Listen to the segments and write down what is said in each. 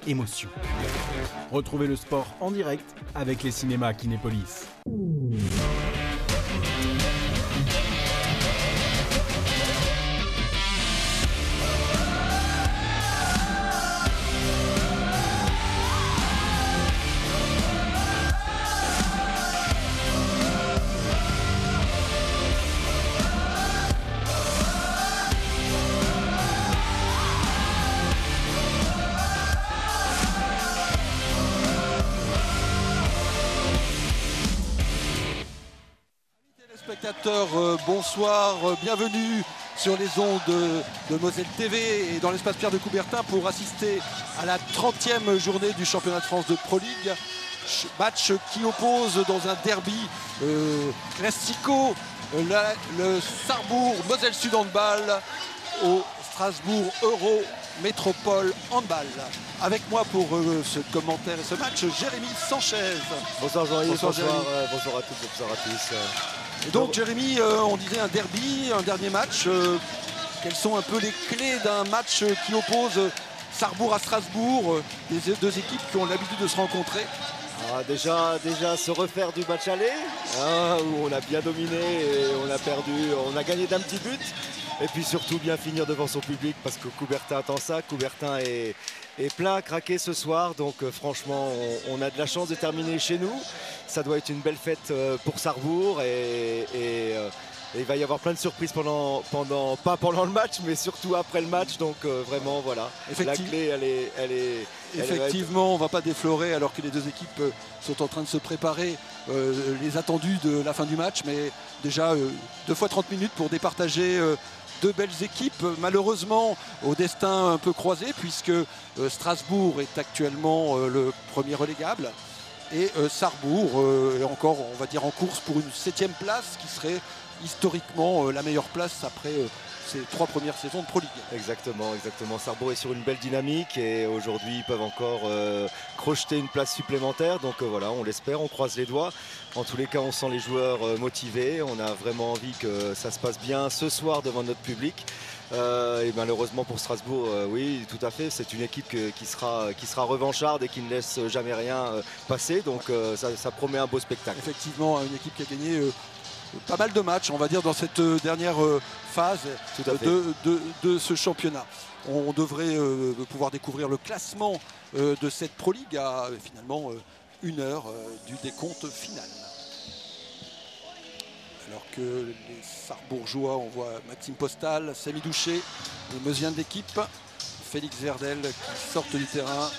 émotion. Retrouvez le sport en direct avec les cinémas Kinépolis. Bonsoir, bienvenue sur les ondes de Moselle TV et dans l'espace Pierre de Coubertin pour assister à la 30e journée du championnat de France de Pro League. Match qui oppose dans un derby classico le Sarrebourg Moselle Sud Handball au Strasbourg Euro Métropole Handball. Avec moi pour ce commentaire et ce match, Jérémy Sanchez. Bonsoir Jean-Yves, bonsoir à toutes, bonsoir à tous. Et donc Jérémy, on disait un derby, un dernier match. Quelles sont un peu les clés d'un match qui oppose Sarrebourg à Strasbourg, les deux équipes qui ont l'habitude de se rencontrer? Déjà se refaire du match aller, où on a bien dominé et on a perdu, on a gagné d'un petit but. Et puis surtout bien finir devant son public parce que Coubertin attend ça. Coubertin est plein à craquer ce soir. Donc franchement, on a de la chance de terminer chez nous. Ça doit être une belle fête pour Sarrebourg et il va y avoir plein de surprises pas pendant le match, mais surtout après le match. Donc vraiment, voilà. La clé, elle est effectivement, on ne va pas déflorer alors que les deux équipes sont en train de se préparer les attendus de la fin du match. Mais déjà, 2 fois 30 minutes pour départager deux belles équipes, malheureusement au destin un peu croisé, puisque Strasbourg est actuellement le premier relégable et Sarrebourg est encore, on va dire, en course pour une 7e place qui serait historiquement la meilleure place après ces 3 premières saisons de Pro League. Exactement. Sarrebourg est sur une belle dynamique et aujourd'hui ils peuvent encore crocheter une place supplémentaire. Donc voilà, on l'espère, on croise les doigts. En tous les cas, on sent les joueurs motivés. On a vraiment envie que ça se passe bien ce soir devant notre public. Et malheureusement pour Strasbourg, oui, tout à fait. C'est une équipe qui sera revancharde et qui ne laisse jamais rien passer. Donc ça promet un beau spectacle. Effectivement, une équipe qui a gagné pas mal de matchs, on va dire, dans cette dernière phase de ce championnat. On devrait pouvoir découvrir le classement de cette Pro League à finalement 1 heure du décompte final. Alors que les Sarrebourgeois, on voit Maxime Postal, Samy Douché, les Meusiens de l'équipe, Félix Verdel qui sortent du terrain,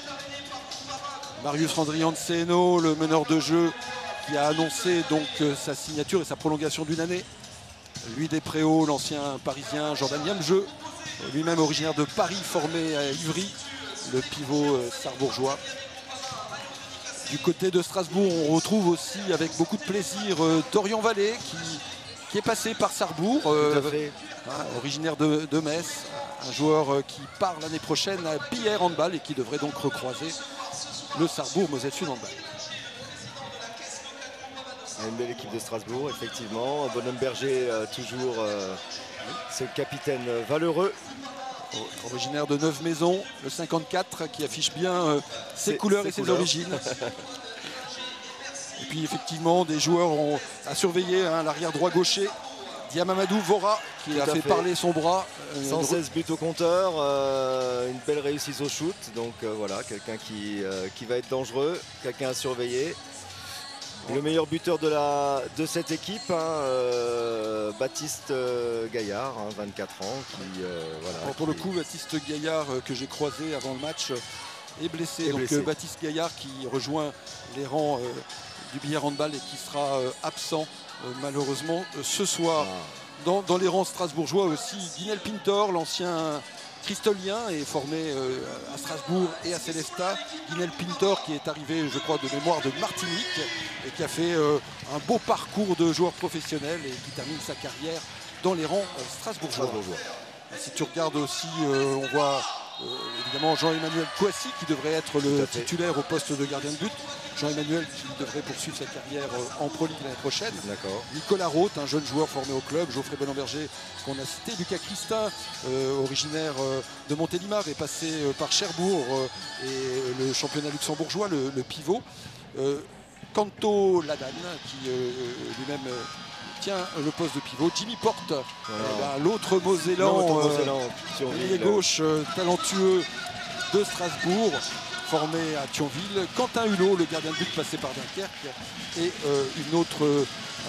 Marius Randrian de CNO, le meneur de jeu, qui a annoncé donc sa signature et sa prolongation d'1 année. Louis Despréaux, l'ancien parisien Jordan Yamjeu, lui-même originaire de Paris, formé à Ivry, le pivot sarrebourgeois. Du côté de Strasbourg, on retrouve aussi avec beaucoup de plaisir Dorian Vallée qui est passé par Sarrebourg, originaire de Metz, un joueur qui part l'année prochaine à Billère Handball et qui devrait donc recroiser le Sarrebourg Moselle Sud Handball. Une belle équipe de Strasbourg, effectivement. Bonhomme Berger, toujours ce capitaine valeureux. Originaire de Neuve-Maisons, le 54, qui affiche bien ses couleurs et ses origines. Et puis effectivement, des joueurs à surveiller, l'arrière droit gaucher, Diamamadou Vora, qui a fait parler son bras. 116 buts au compteur, une belle réussite au shoot. Donc voilà, quelqu'un qui va être dangereux, quelqu'un à surveiller. Le meilleur buteur de cette équipe, Baptiste Gaillard, 24 ans. Pour le coup, Baptiste Gaillard, que j'ai croisé avant le match, est blessé. Baptiste Gaillard qui rejoint les rangs du Billère Handball et qui sera absent malheureusement ce soir. Dans les rangs strasbourgeois aussi, Guinel Pintor, l'ancien cristolien, est formé à Strasbourg et à Célestat. Guinel Pintor qui est arrivé, je crois, de mémoire de Martinique et qui a fait un beau parcours de joueur professionnel et qui termine sa carrière dans les rangs strasbourgeois. Si tu regardes aussi, on voit Évidemment, Jean-Emmanuel Kouassi qui devrait être le titulaire au poste de gardien de but. Jean-Emmanuel qui devrait poursuivre sa carrière en Pro League l'année prochaine. Nicolas Roth, un jeune joueur formé au club. Geoffrey Bonamberger qu'on a cité. Lucas Christin, originaire de Montélimar, est passé par Cherbourg et le championnat luxembourgeois, le pivot. Canto Ladan qui lui-même tient le poste de pivot. Jimmy Porte, l'autre Mosellan, ailier gauche talentueux de Strasbourg, formé à Thionville. Quentin Hulot, le gardien de but passé par Dunkerque, et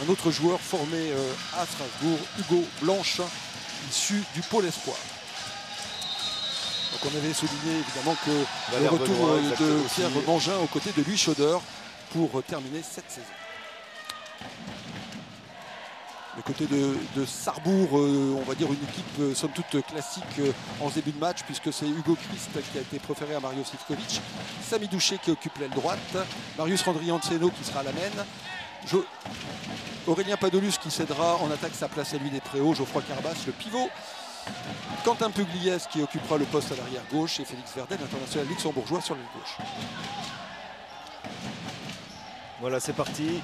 un autre joueur formé à Strasbourg, Hugo Blanche, issu du pôle espoir. Donc on avait souligné évidemment que le retour de Pierre Mangin aux côtés de Louis Chaudeur pour terminer cette saison. Du côté de Sarrebourg, on va dire une équipe somme toute classique en ce début de match, puisque c'est Hugo Christ qui a été préféré à Mario Sivkovic, Sami Douché qui occupe l'aile droite, Marius Randrianceno qui sera à la main, Aurélien Padolus qui cédera en attaque sa place à lui des Préaux, Geoffroy Carbas le pivot, Quentin Pugliese qui occupera le poste à l'arrière gauche et Félix Verdel, international luxembourgeois, sur l'aile gauche. Voilà, c'est parti.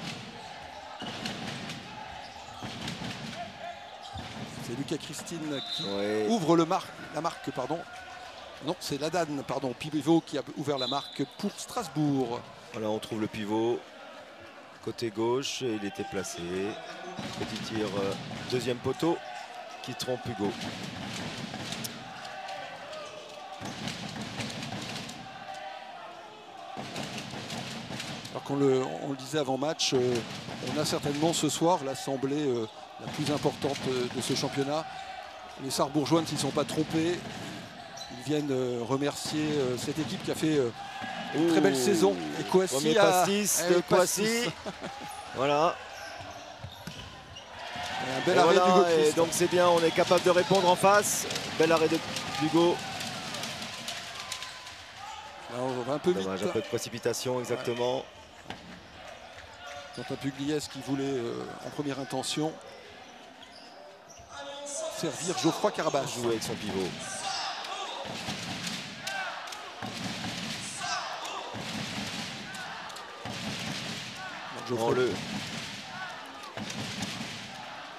C'est Lucas Christine qui ouvre la marque. Non, c'est Ladan, pivot qui a ouvert la marque pour Strasbourg. Voilà, on trouve le pivot côté gauche et il était placé. Petit tir, deuxième poteau qui trompe Hugo. Alors qu'on le disait avant match, on a certainement ce soir l'assemblée la plus importante de ce championnat. Les Sarrebourgeois ne s'y sont pas trompés. Ils viennent remercier cette équipe qui a fait une très belle saison. Et Kouassi premier pastis de Kouassi. Voilà. Et un bel arrêt d'Hugo Christ. Et donc c'est bien, on est capable de répondre en face. Bel arrêt d'Hugo. On va un peu vite. Un peu de précipitation, exactement. Quentin Pugliese qui voulait en première intention servir Geoffroy Carbas. Jouer avec son pivot.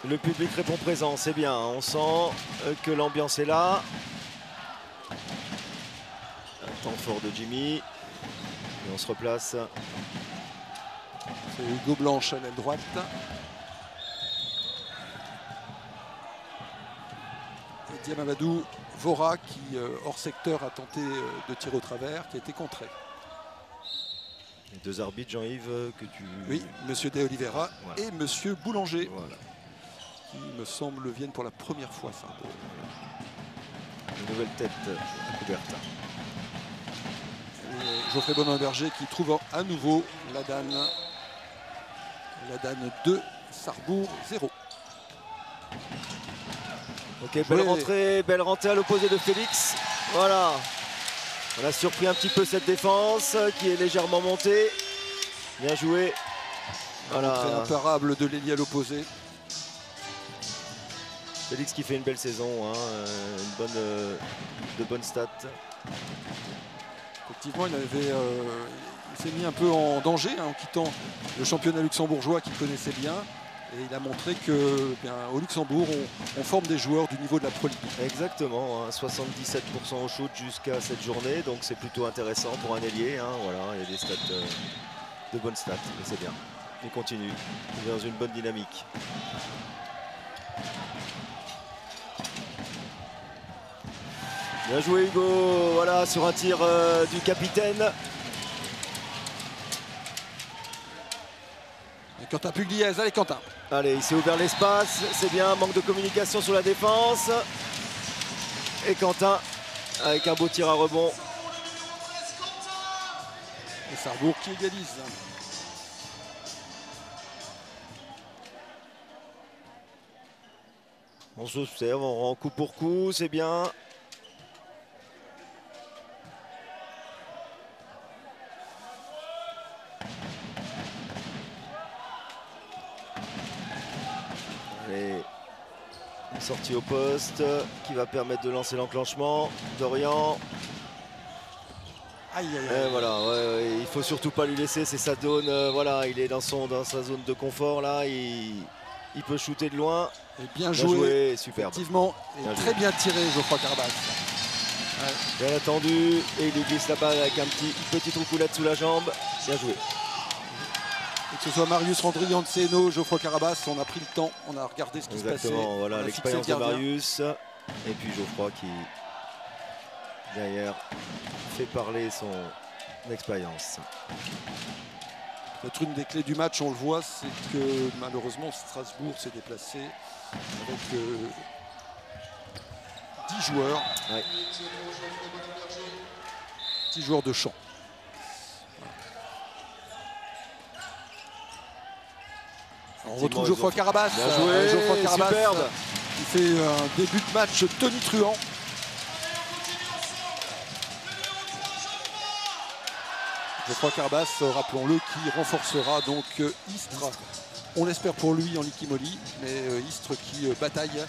Le public répond présent, c'est bien. On sent que l'ambiance est là. Un temps fort de Jimmy. Et on se replace. C'est Hugo Blanche à l'aile droite. Et Diamamadou Vora qui, hors secteur, a tenté de tirer au travers, qui a été contré. Les deux arbitres, Jean-Yves, que tu... Oui, monsieur De Oliveira et monsieur Boulanger. Voilà. Qui, me semble, viennent pour la première fois. Ça. Une nouvelle tête à Coubertin. Geoffrey Bonamberger qui trouve à nouveau Ladan. Ladan 2, Sarrebourg 0. Ok, belle rentrée à l'opposé de Félix. Voilà. On a surpris un petit peu cette défense qui est légèrement montée. Bien joué. Voilà. Rentrée imparable de l'ailier à l'opposé. Félix qui fait une belle saison, hein, de bonnes stats. Effectivement, il s'est mis un peu en danger en quittant le championnat luxembourgeois qu'il connaissait bien. Et il a montré qu'au Luxembourg, on forme des joueurs du niveau de la Pro League. Exactement, hein, 77% au shoot jusqu'à cette journée. Donc c'est plutôt intéressant pour un ailier. Hein, voilà, il y a des stats, de bonnes stats, et c'est bien. Il continue, il est dans une bonne dynamique. Bien joué Hugo, voilà, sur un tir du capitaine. Et Quentin Pugliese, allez Quentin. Allez, il s'est ouvert l'espace, c'est bien, manque de communication sur la défense. Et Quentin, avec un beau tir à rebond. Et Sarrebourg qui égalise. On s'observe, on rend coup pour coup, c'est bien. Sortie au poste qui va permettre de lancer l'enclenchement. Dorian. Aïe, aïe, Et aïe. voilà, ouais, il faut surtout pas lui laisser, c'est sa zone. Voilà, il est dans sa zone de confort là. Il peut shooter de loin. Et bien Bien joué. joué, superbe. Effectivement, et Bien très joué. bien tiré, Geoffroy Carbas. Bien attendu. Et il lui glisse la balle avec une petite roucoulette sous la jambe. Bien joué. Et que ce soit Marius Randrianceno, Geoffroy Carabas, on a pris le temps, on a regardé ce qui se passait. Exactement, voilà On a l'expérience fixé de le gardien. Marius. Et puis Geoffroy qui, derrière, fait parler son expérience. Peut-être une des clés du match, on le voit, c'est que malheureusement Strasbourg s'est déplacé avec 10 joueurs. Ouais. 10 joueurs de champ. On retrouve Geoffroy Carabas. Bien joué, Geoffroy Carabas, superbe. qui fait un début de match tonitruant. Geoffroy Carabas, rappelons-le, qui renforcera donc Istres. On l'espère pour lui en Likimoli, mais Istres qui bataille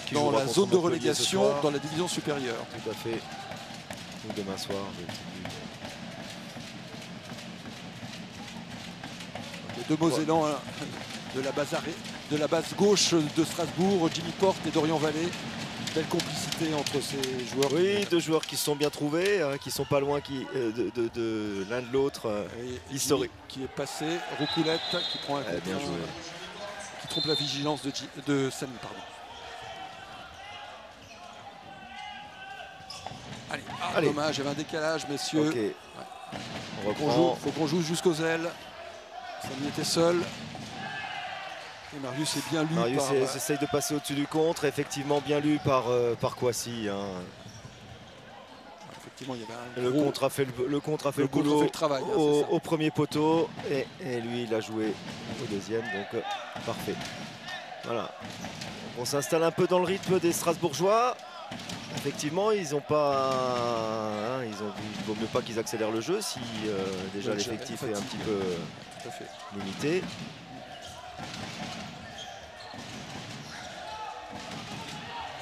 Qui dans jouera la contre zone de Montpellier ce relégation soir. dans la division supérieure. Tout à fait. Ou demain soir. Les deux Mosellans hein, de la base gauche de Strasbourg, Jimmy Porte et Dorian Vallée. Belle complicité entre ces joueurs. Oui, deux joueurs qui se sont bien trouvés, hein, qui sont pas loin de l'un de l'autre. Et historique. qui est passé, Roucoulette qui prend un coup de bien main, joué. qui trompe la vigilance de Samy, pardon. Allez, Allez. Dommage, il y avait un décalage, messieurs. Ok. On Faut reprend. qu'on joue jusqu'aux ailes. Samy était seul. Et Marius est bien lu Marius par... essaye de passer au-dessus du contre, effectivement bien lu par Kouassi. Hein. Effectivement, il y avait un Le gros... contre a fait le contre a fait Le le contre a boulot fait le travail, hein, c'est ça. au premier poteau et lui il a joué au deuxième, donc parfait. Voilà. On s'installe un peu dans le rythme des Strasbourgeois. Effectivement, ils ont pas, hein, il vaut mieux pas qu'ils accélèrent le jeu si déjà Ouais, l'effectif est un fatigue. petit peu Tout à fait. limité.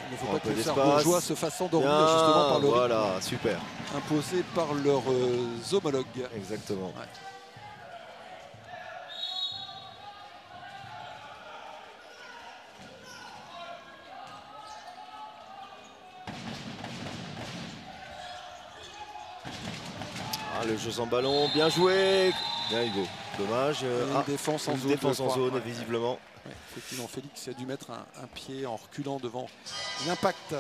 Il ne faut Un pas peu que les d'espace. Sarbourgeois se fassent endormir Bien, justement par le voilà, rythme super, imposé par leurs homologues. exactement. Ouais. Ah, le jeu sans ballon, bien joué. Bien Hugo, dommage. Une défense en une zone. défense je en crois. zone, Ouais, visiblement. ouais. Effectivement, Félix a dû mettre un pied en reculant devant l'impact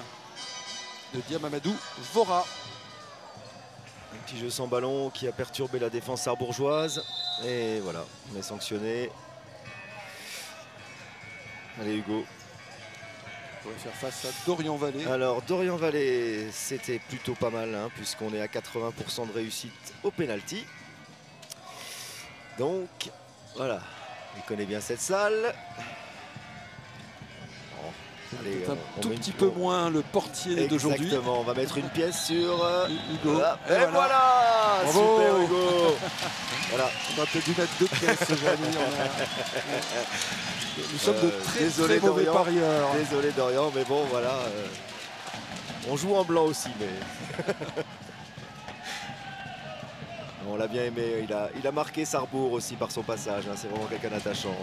de Diamamadou Vora. Un petit jeu sans ballon qui a perturbé la défense sarbourgeoise. Et voilà, on est sanctionné. Allez Hugo. On va faire face à Dorian Vallée. Alors Dorian Vallée, c'était plutôt pas mal, hein, puisqu'on est à 80% de réussite au penalty. Donc voilà, il connaît bien cette salle. Bon, allez, Peut-être un on tout met une- petit peu moins le portier d'aujourd'hui. Exactement, on va mettre une pièce sur Hugo. voilà. Et Et voilà, Bravo. super Hugo. Voilà. On a peut-être dû mettre deux pièces, Jamy. Nous sommes de très, désolé, très mauvais Dorian. parieurs. Désolé Dorian, mais bon voilà. On joue en blanc aussi, mais on l'a bien aimé. Il a marqué Sarrebourg aussi par son passage. Hein. C'est vraiment quelqu'un d'attachant.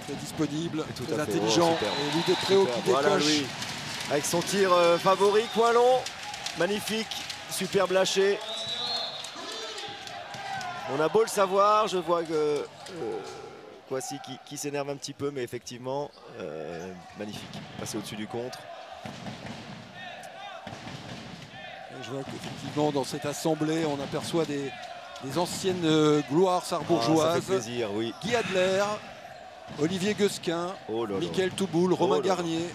Très disponible, Tout très à fait. intelligent. Oh, super. et Louis Despréaux qui Voilà décoche. lui, avec son tir favori, coin long, magnifique, superbe lâché. On a beau le savoir, je vois que Kouassi qui s'énerve un petit peu, mais effectivement, magnifique. Passer au-dessus du contre. Et je vois qu'effectivement, dans cette assemblée, on aperçoit des anciennes gloires Ah, ça sarbourgeoises. fait plaisir, oui. Guy Adler, Olivier Guesquin, Oh là là. Mickaël Touboul, Romain Oh là là. Garnier,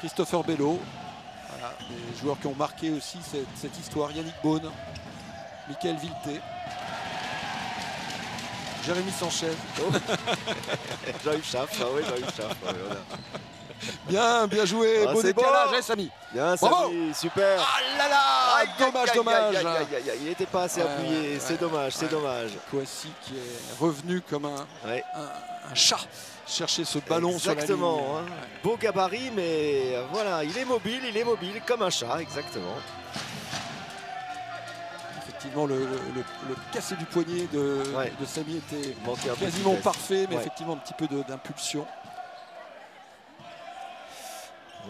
Christopher Bello. Voilà, des joueurs qui ont marqué aussi cette histoire. Yannick Beaune, Mickaël Vilté, Jérémy Sanchez. Jean-Yves Schaff, ah oui, Jean-Yves Schaff. Ouais, voilà. Bien joué, beau c'est décalage, beau. allez Samy. Bien, Bravo. Samy, super. Ah là là, dommage. Il n'était pas assez appuyé, c'est dommage, c'est dommage. Kouassi qui est revenu comme un chat chercher ce ballon sur la ligne. Exactement, hein. Beau gabarit, mais voilà, il est mobile comme un chat, exactement. Effectivement, le cassé du poignet de Samy était quasiment parfait, mais effectivement un petit peu d'impulsion.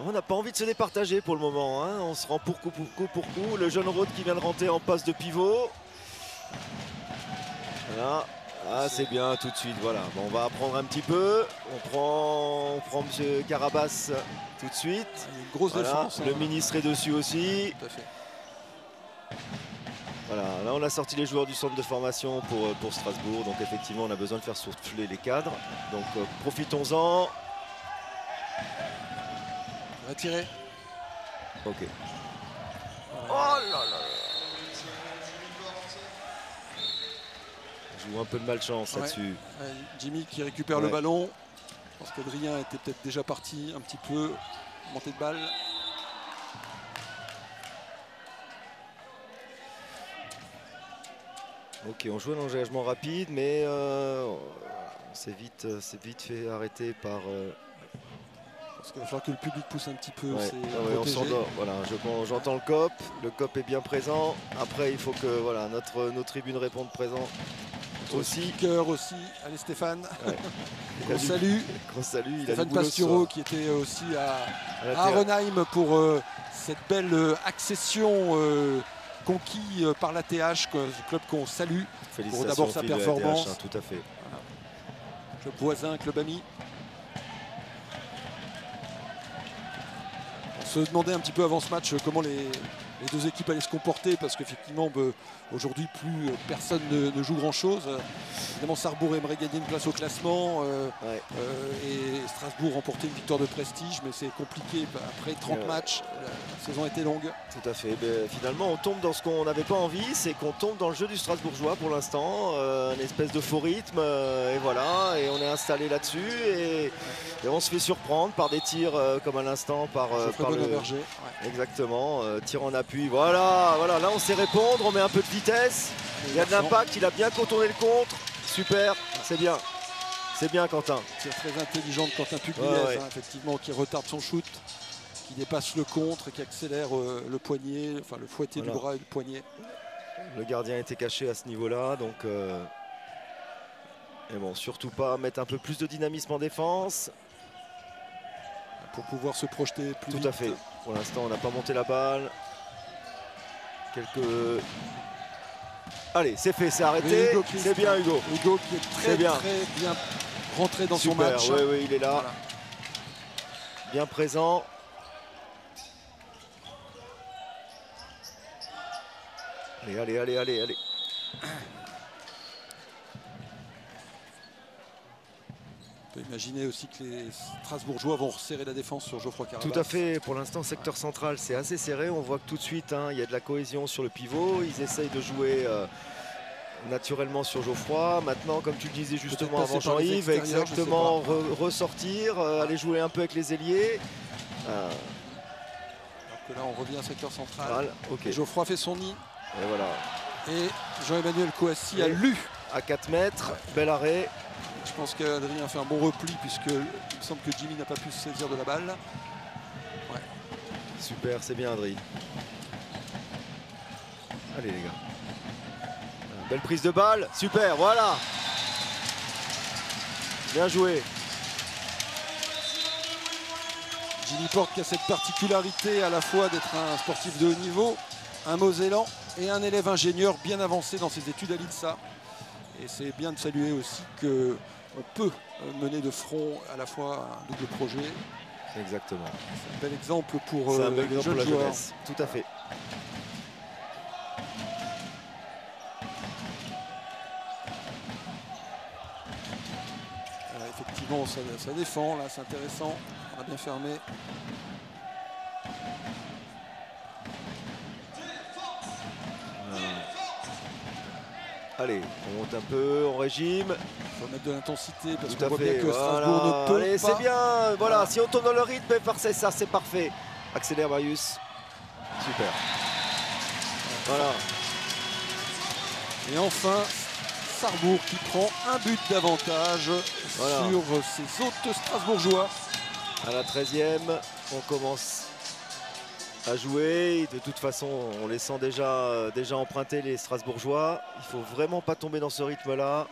On n'a pas envie de se départager pour le moment, hein. On se rend pour coup. Le jeune Rode qui vient de rentrer en passe de pivot. Voilà. Ah, c'est bien tout de suite, voilà. Bon, on va apprendre un petit peu. On prend M. Carabas tout de suite. Une grosse défense. Le ministre est dessus aussi. Tout à fait. Voilà, là on a sorti les joueurs du centre de formation pour Strasbourg. Donc effectivement, on a besoin de faire souffler les cadres. Donc profitons-en. Retiré. Ok. Oh là là. Joue un peu de malchance là-dessus. Jimmy qui récupère le ballon. Je pense qu'Adrien était peut-être déjà parti un petit peu. Montée de balle. Ok, on joue un engagement rapide, mais c'est vite fait arrêter par... Parce qu'il va falloir que le public pousse un petit peu. On s'endort. Voilà, j'entends le COP est bien présent. Après, il faut que voilà, nos tribunes répondent présent. Aussi. Cœur aussi. Allez Stéphane. Ouais. Gros salut. Stéphane Pastureau qui était aussi à Arenheim pour cette belle accession conquis par l'ATH, club qu'on salue pour d'abord sa performance. ATH, hein, tout à fait. Voilà. Club voisin, club ami. On se demandait un petit peu avant ce match comment les deux équipes allaient se comporter parce qu'effectivement aujourd'hui plus personne ne joue grand chose. Évidemment Sarrebourg aimerait gagner une place au classement et Strasbourg remporter une victoire de prestige, mais c'est compliqué après 30 matchs, la saison était longue. Tout à fait, mais finalement on tombe dans ce qu'on n'avait pas envie, c'est qu'on tombe dans le jeu du Strasbourgeois pour l'instant, une espèce de faux rythme et voilà, et on est installé là-dessus et on se fait surprendre par des tirs comme à l'instant par le Berger. Exactement, tir en appui, voilà, là on sait répondre, on met un peu de vitesse, il y a de l'impact, il a bien contourné le contre, super, c'est bien Quentin. C'est très intelligent de Quentin Pugliese, effectivement, qui retarde son shoot, qui dépasse le contre, qui accélère le poignet, enfin le fouetté du bras et le poignet. Le gardien était caché à ce niveau-là, donc et bon, surtout pas mettre un peu plus de dynamisme en défense. Pour pouvoir se projeter plus vite. Tout à fait. Pour l'instant, on n'a pas monté la balle. Allez, c'est fait, c'est arrêté. C'est bien Hugo. Hugo qui est très bien rentré dans son match. Oui, il est là. Voilà. Bien présent. Allez. On peut imaginer aussi que les Strasbourgeois vont resserrer la défense sur Geoffroy Carabas. Tout à fait, pour l'instant secteur central c'est assez serré, on voit que tout de suite il y a de la cohésion sur le pivot, ils essayent de jouer naturellement sur Geoffroy. Maintenant comme tu le disais justement avant Jean-Yves, exactement ressortir, aller jouer un peu avec les ailiers. Alors que là on revient à secteur central, okay. Geoffroy fait son nid. Et voilà. Et Jean-Emmanuel Kouassi a lu. À 4 mètres, bel arrêt. Je pense qu'Adrien a fait un bon repli puisqu'il me semble que Jimmy n'a pas pu se saisir de la balle. Super, c'est bien Adrien. Allez les gars. Belle prise de balle, super, voilà. Bien joué. Jimmy Porte qui a cette particularité à la fois d'être un sportif de haut niveau, un Mosellan et un élève ingénieur bien avancé dans ses études à l'INSA. Et c'est bien de saluer aussi qu'on peut mener de front à la fois un double projet. Exactement. C'est un bel exemple pour les jeunes joueurs. Jeunesse. Tout à fait. Effectivement, ça défend, là c'est intéressant. On a bien fermé. Allez, on monte un peu en régime. Il faut mettre de l'intensité parce Tout qu'on à voit fait. bien que Voilà. Strasbourg ne peut Allez, pas. c'est bien. Voilà, Voilà. si on tourne dans le rythme, c'est ça, c'est parfait. Accélère Marius. Super. Voilà. Et enfin, Sarrebourg qui prend un but d'avantage Voilà. sur ses hôtes strasbourgeois. À la 13e, on commence à jouer. De toute façon, on les sent déjà emprunter les Strasbourgeois. Il faut vraiment pas tomber dans ce rythme-là.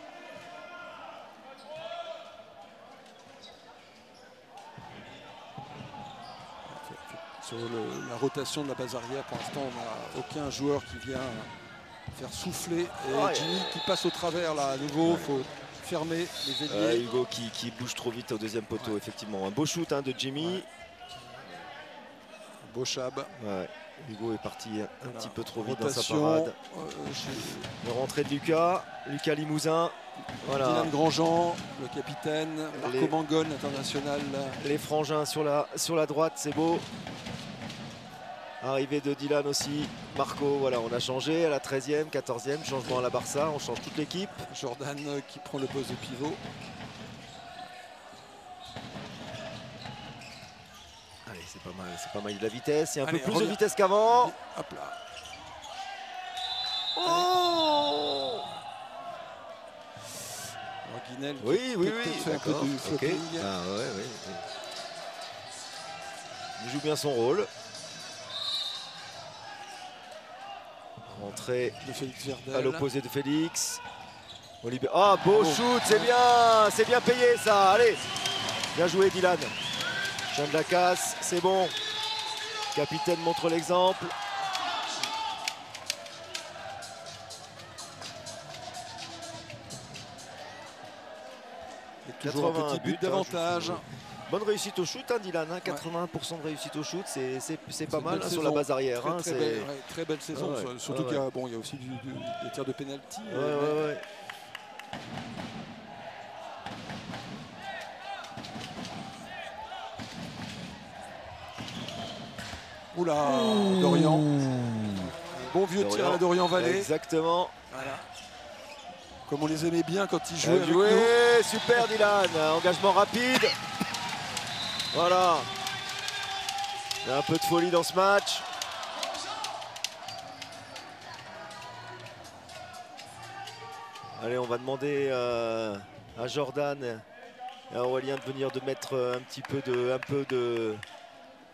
Sur la rotation de la base arrière, pour l'instant, on n'a aucun joueur qui vient faire souffler. Et Ouais. Jimmy qui passe au travers là à nouveau. Il faut fermer les ailiers. Hugo qui bouge trop vite au deuxième poteau, effectivement. Un beau shoot de Jimmy. Ouais. Beau chab. Ouais. Hugo est parti un petit peu trop vite Rotation, dans sa parade. chez Le rentrée de Lucas Limousin. Voilà. Dylan Grandjean, le capitaine. Marco Les- Mangon, international. Les frangins sur la droite, c'est beau. Arrivée de Dylan aussi. Marco, voilà, on a changé à la 13e, 14e, changement à la Barça, on change toute l'équipe. Jordan qui prend le poste de pivot. Allez, c'est pas mal de la vitesse, il y a un Allez, peu plus reviens. de vitesse qu'avant. Hop là. Oh Alors, Guinel qui oui, peut-être fait un peu d'accord, de ok. flopping. Ah ouais, ouais. Il joue bien son rôle. Rentrée De Félix Verdel. à l'opposé de Félix. Ah, beau Oh. shoot, c'est bien payé ça, allez. Bien joué Dylan. Jean de la casse, c'est bon. Capitaine montre l'exemple. Et toujours un 80 petit but buts, d'avantage. Bonne réussite au shoot, Dylan. 80% de réussite au shoot, c'est pas une mal belle sur la saison. base arrière. Très belle saison. Ah ouais, Surtout ah qu'il y a aussi des tirs de pénalty. Ouais. Oula, Dorian. Bon vieux tir à la Dorian Vallée. Exactement. Voilà. Comme on les aimait bien quand ils jouaient Bien avec joué, nous. super Dylan. Engagement rapide. Voilà. Il y a un peu de folie dans ce match. Allez, on va demander à Jordan et à Aurélien de venir de mettre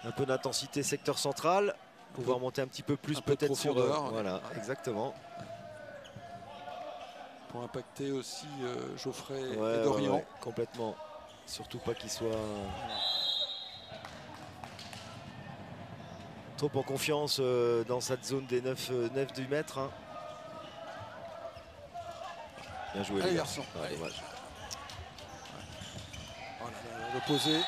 un peu d'intensité secteur central. Pouvoir monter un petit peu plus un peu de peut-être sur... profondeur. Voilà, Ouais. exactement. Pour impacter aussi Geoffrey Ouais, et Dorian. ouais, complètement. Surtout pas qu'il soit trop en confiance dans cette zone des 9 du mètre. Hein. Bien joué Allez les gars. garçons. Ouais, Allez. dommage. Voilà, l'opposé.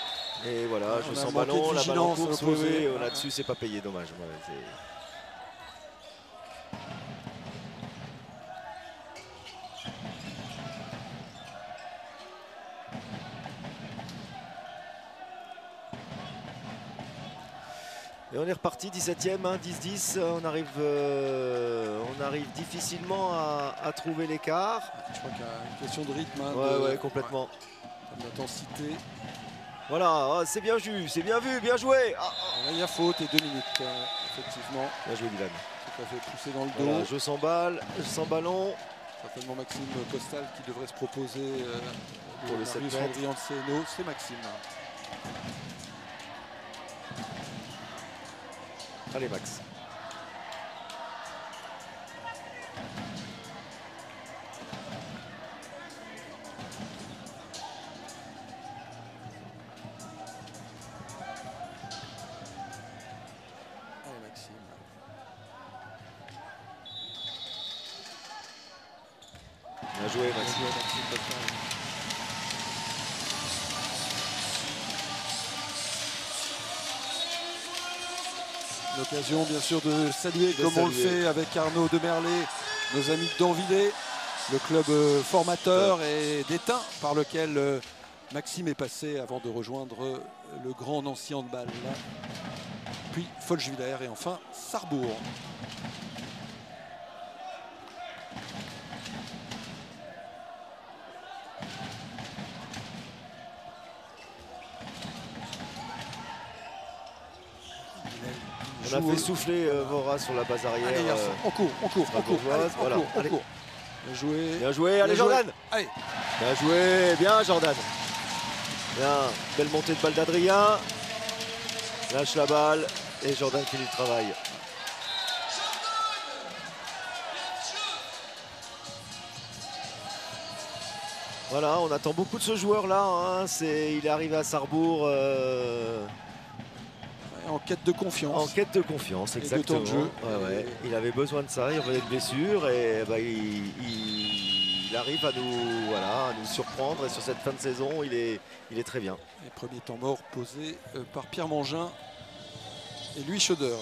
Et voilà, Ouais, je on a sens manqué de ballon, la balle en vigilance, course, l'opposé. oui, là-dessus c'est pas payé, dommage. Ouais, et on est reparti, 17e, hein, 10-10, on arrive difficilement à trouver l'écart. Je crois qu'il y a une question de rythme. Hein, Ouais, complètement. Ouais, d'intensité. Voilà, c'est bien vu, bien joué. Ah, Là, il y a faute et 2 minutes, effectivement. bien joué Dylan. Ça fait pousser dans le dos. Voilà, jeu sans balle, sans ballon. Certainement Maxime Postal qui devrait se proposer Pour le 7 mètres. Andrian Ceno. C'est Maxime. Allez Max. Allez Maxime. Bien joué Bien Max. joué, Maxime Postal. L'occasion bien sûr de saluer comme on le fait avec Arnaud Demerlet, nos amis d'Anvillers, le club formateur et d'étain par lequel Maxime est passé avant de rejoindre le grand Nancy Handball. Puis Folcheviller et enfin Sarrebourg. On a fait souffler Vora sur la base arrière. Allez, garçon, on court. Allez, voilà. on court. Bien joué. Bien joué, allez Jordan. Allez. Bien joué, bien Jordan. Bien, belle montée de balle d'Adrien. Lâche la balle et Jordan finit le travail. Voilà, on attend beaucoup de ce joueur-là. Hein. Il est arrivé à Sarrebourg En quête de confiance. en quête de confiance, exactement. de temps de jeu. Ouais. Il avait besoin de ça, il revenait de blessure et bah, il arrive à nous surprendre. Et sur cette fin de saison, il est très bien. Les premiers temps morts posés par Pierre Mangin et Louis Schauder.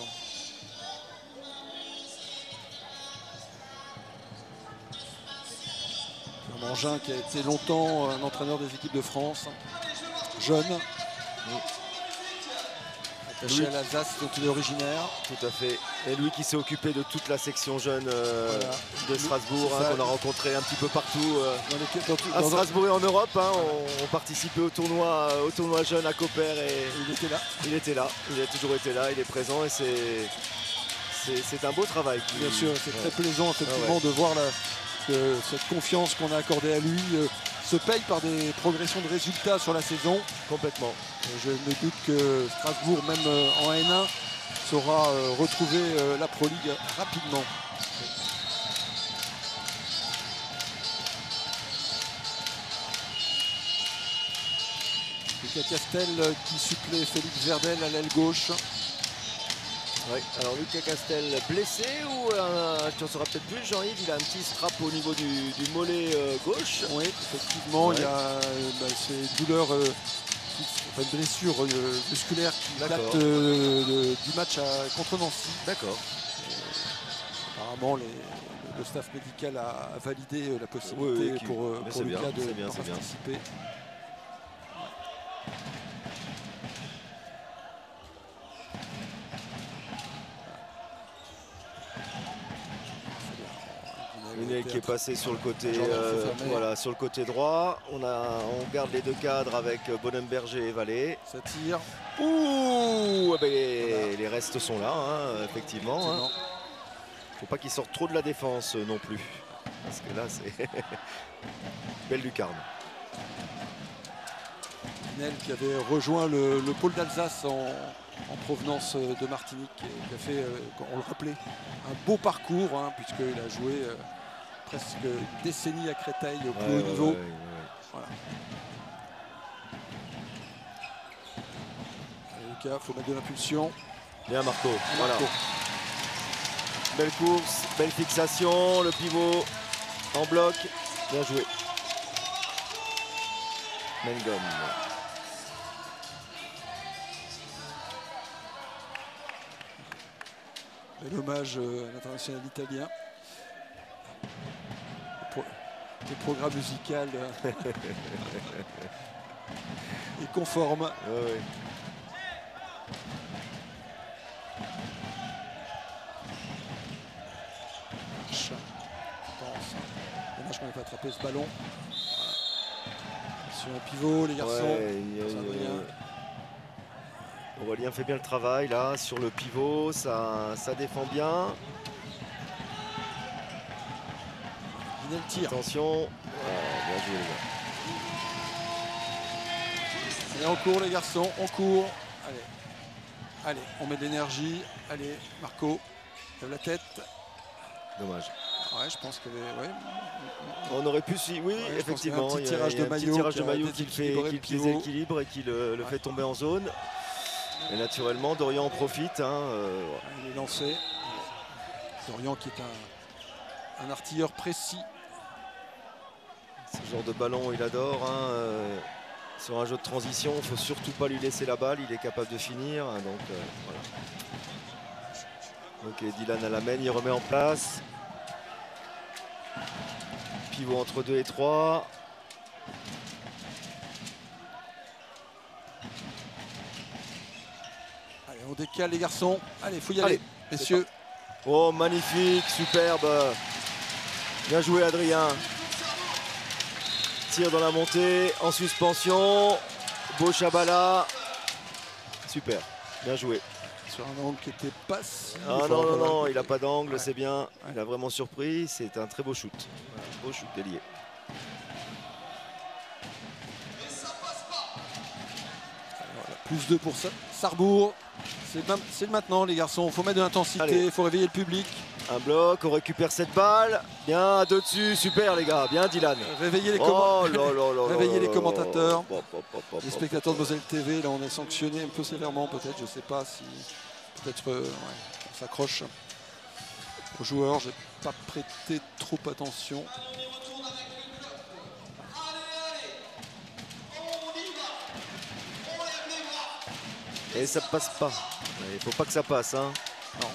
Pierre Mangin qui a été longtemps un entraîneur des équipes de France, jeune, attaché à l'Alsace dont il est originaire. Tout à fait. Et lui qui s'est occupé de toute la section jeune de Strasbourg, hein, qu'on a rencontré un petit peu partout à Strasbourg et en Europe. Hein, on participait au tournoi jeune à Coppère et il était là. Il était là, il a toujours été là, il est présent et c'est un beau travail. Bien sûr, c'est très plaisant effectivement de voir que cette confiance qu'on a accordée à lui se paye par des progressions de résultats sur la saison. Complètement. Et je me doute que Strasbourg, même en N1, saura retrouver la Pro League rapidement. Lucas Castel qui supplée Félix Verdel à l'aile gauche. Oui. Alors Lucas Castel blessé ou tu en sauras peut-être plus, Jean-Yves, il a un petit strap au niveau du mollet gauche. Oui, effectivement, il y a ces douleurs, une blessure musculaire qui date du match contre Nancy. D'accord. Apparemment, le staff médical a validé la possibilité pour Lucas de participer. Qui est passé sur le côté, sur le côté droit. On garde les deux cadres avec Bonham-Berger et Vallée. Ça tire. Ouh, les restes sont là, hein, effectivement. Hein. Faut pas qu'ils sortent trop de la défense non plus. Parce que là, c'est belle lucarne. Nel qui avait rejoint le pôle d'Alsace en provenance de Martinique, qui a fait, on le rappelait, un beau parcours, hein, puisqu'il a joué presque une décennie à Créteil au plus haut niveau. Voilà. Lucas, il faut mettre de l'impulsion. Bien Marco. Voilà. Belle course, belle fixation, le pivot en bloc. Bien joué. Mengom. Bel hommage à l'international italien. Le programme musical est conforme. Oui. Dommage qu'on n'ait pas attrapé ce ballon. Voilà. Sur un pivot, les garçons. Aurélien fait bien le travail là sur le pivot, ça défend bien. Il tire. Attention. Bien joué les gars. Et on court les garçons, on court. Allez, on met de l'énergie. Allez, Marco, lève la tête. Dommage. Ouais, je pense que on aurait pu, oui, effectivement. Un petit tirage de maillot qui déséquilibre et qui le fait tomber en zone. Et naturellement, Dorian en profite. Hein, il est lancé. Dorian qui est un artilleur précis. Ce genre de ballon, il adore. Hein, sur un jeu de transition, il ne faut surtout pas lui laisser la balle. Il est capable de finir. Hein, donc, voilà. Ok, Dylan à la main, il remet en place. Pivot entre 2 et 3. Allez, on décale les garçons. Allez, il faut y aller, messieurs. Oh, magnifique, superbe. Bien joué, Adrien. Tire dans la montée, en suspension. Beau Chabala. Super, bien joué. sur un angle qui était pas si... Ah non, non, non, il n'a pas d'angle, Ouais. c'est bien. Ouais. Il a vraiment surpris. C'est un très beau shoot. Un beau shoot délié. Voilà, plus 2 pour Sarrebourg. C'est maintenant les garçons, il faut mettre de l'intensité, il faut réveiller le public. Un bloc, on récupère cette balle. Bien, deux dessus, super les gars. Bien Dylan. Réveiller les, Oh là là là réveiller là les là commentateurs. là. Les spectateurs de Moselle TV, là on est sanctionné un peu sévèrement peut-être, je sais pas si peut-être ouais, on s'accroche aux joueurs, j'ai pas prêté trop attention. Et ça passe pas. Il faut pas que ça passe. Hein. Non.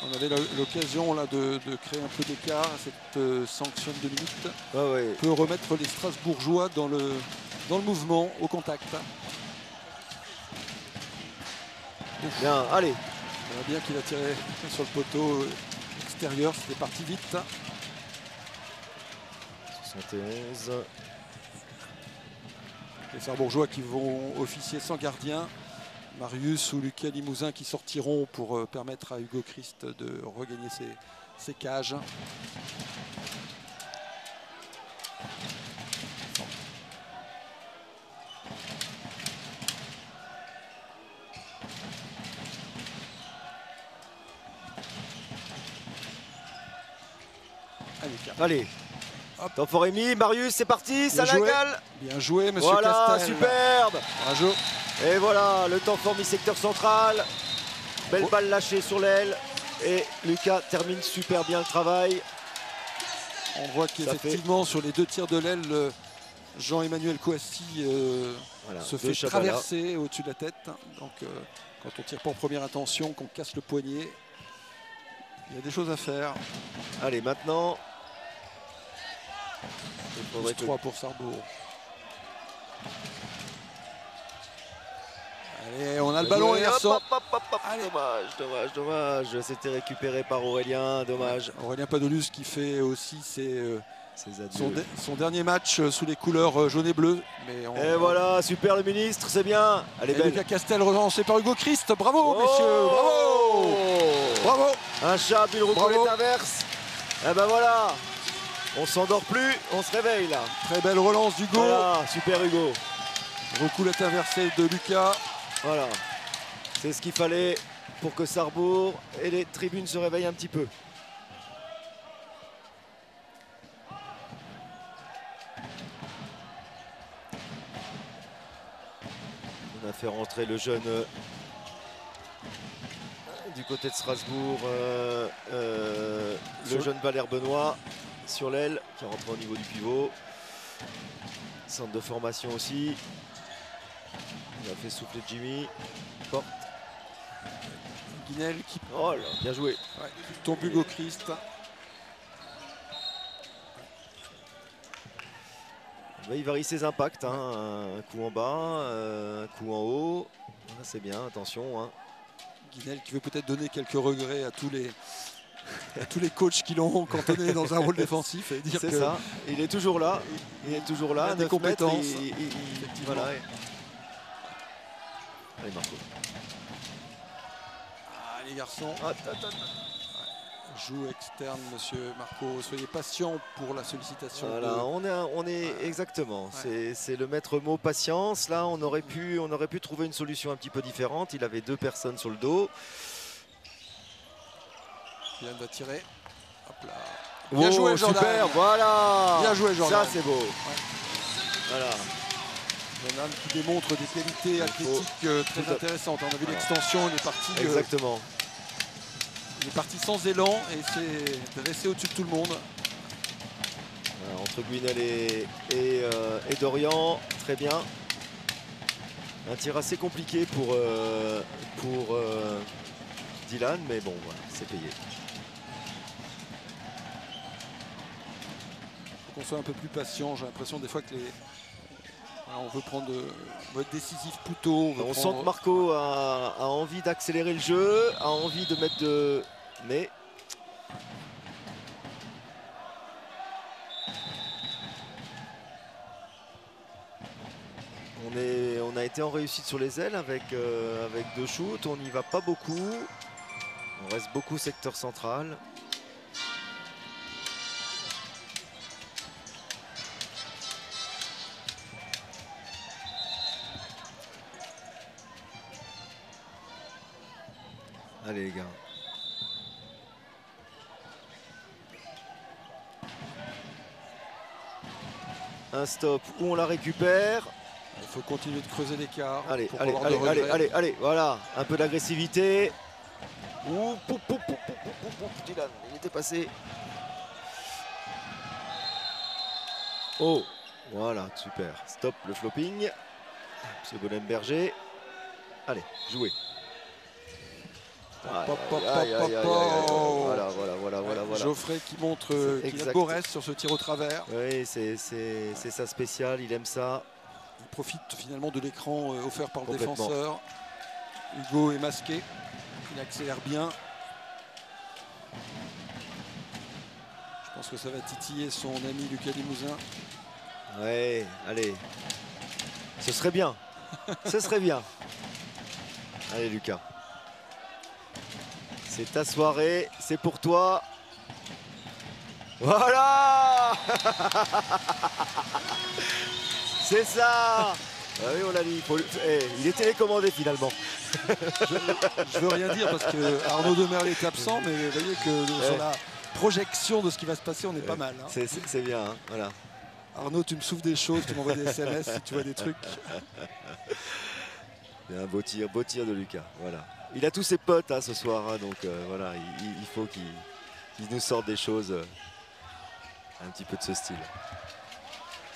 On avait l'occasion là de créer un peu d'écart, cette sanction de 2 minutes Ouais. peut remettre les Strasbourgeois dans le mouvement, au contact. Bien, allez. On voit bien qu'il a tiré sur le poteau extérieur, c'était parti vite. 71. Les Sarrebourgeois qui vont officier sans gardien. Marius ou Lucas Limousin qui sortiront pour permettre à Hugo Christ de regagner ses cages. Allez. Hop. Temps fort émis, Marius, c'est parti, ça Bien joué. Lagal. Bien joué, monsieur Voilà, Castel. superbe. Bravo. Et voilà, le temps fort mi-secteur central. Belle balle lâchée sur l'aile. Et Lucas termine super bien le travail. On voit qu'effectivement, sur les 2 tirs de l'aile, Jean-Emmanuel Kouassi Voilà, se deux fait Chabala. traverser au-dessus de la tête. Donc, quand on tire pas en première intention, qu'on casse le poignet, il y a des choses à faire. Allez, maintenant. Il faudrait Plus 3 pour Sarrebourg. Allez, on a le ballon, les garçons. Allez. Dommage. C'était récupéré par Aurélien, dommage. Aurélien Padolus qui fait aussi Ses adieux. son dernier match sous les couleurs jaune et bleu. Mais Et voilà, super le ministre, c'est bien. Allez, Et belle. Lucas Castel relancé par Hugo Christ. Bravo, Oh. messieurs. Bravo. Bravo. Un chat, une Bravo. roulette inverse. Et ben voilà. On s'endort plus, on se réveille là. Très belle relance d'Hugo. Voilà, super Hugo. Recoulette inversée de Lucas. Voilà. C'est ce qu'il fallait pour que Sarrebourg et les tribunes se réveillent un petit peu. On a fait rentrer le jeune du côté de Strasbourg, le jeune Valère Benoît sur l'aile qui rentre au niveau du pivot. Centre de formation aussi. On a fait souffler Jimmy. Porte. Guinel qui Oh là, bien joué. tombe Hugo Christ. Il varie ses impacts. Hein. Un coup en bas, un coup en haut. Ah, c'est bien, attention. Hein. Guinel qui veut peut-être donner quelques regrets à tous les coachs qui l'ont cantonné dans un rôle défensif et dire C'est que ça, il est toujours là. Il est toujours là. il a des 9 mètres, compétences. Voilà. Allez Marco. Ah, les garçons, Ah, joue externe, monsieur Marco. Soyez patient pour la sollicitation. Voilà, on est exactement. Ouais. C'est le maître mot patience. Là, on aurait pu trouver une solution un petit peu différente. Il avait 2 personnes sur le dos. Yann va tirer. Hop là. Bien Oh, joué, Jordan. super, voilà. Bien joué, Jordan. Ça, c'est beau. Voilà. Jordan qui démontre des qualités athlétiques très intéressantes. On a vu l'extension, il est parti. Exactement. Il est parti sans élan et s'est dressé au-dessus de tout le monde. Voilà, entre Guinel et Dorian, très bien. Un tir assez compliqué pour Dylan, mais bon, voilà, c'est payé. Faut qu'on soit un peu plus patient. J'ai l'impression des fois que on veut être décisif plus tôt. On sent que Marco a envie d'accélérer le jeu, a envie de mettre de... Mais... On on a été en réussite sur les ailes avec 2 shoots. On n'y va pas beaucoup. On reste beaucoup secteur central. Allez les gars. Un stop où on la récupère. Il faut continuer de creuser l'écart. Allez, allez, voilà. Un peu d'agressivité. Ouh, Dylan, il était passé. Oh, voilà, super. Stop le flopping. Monsieur Bolenberger. Allez, jouez. Voilà. Geoffrey qui montre qu'il a de beaux restes sur ce tir au travers. Oui, c'est sa spéciale, il aime ça. Il profite finalement de l'écran offert par le défenseur. Hugo est masqué, il accélère bien. Je pense que ça va titiller son ami Lucas Limousin. Ouais, allez. Ce serait bien. Ce serait bien. Allez Lucas. C'est ta soirée, c'est pour toi. Voilà. C'est ça. Ah oui, on l'a dit. Il est télécommandé finalement. Je veux rien dire parce que Arnaud Demerle est absent, mais vous voyez que sur la projection de ce qui va se passer, on est pas mal. Hein. C'est bien, hein, voilà. Arnaud, tu me souffles des choses, tu m'envoies des SMS si tu vois des trucs. Un beau tir de Lucas. Voilà. Il a tous ses potes hein, ce soir, hein, donc voilà, il faut qu'il nous sorte des choses un petit peu de ce style.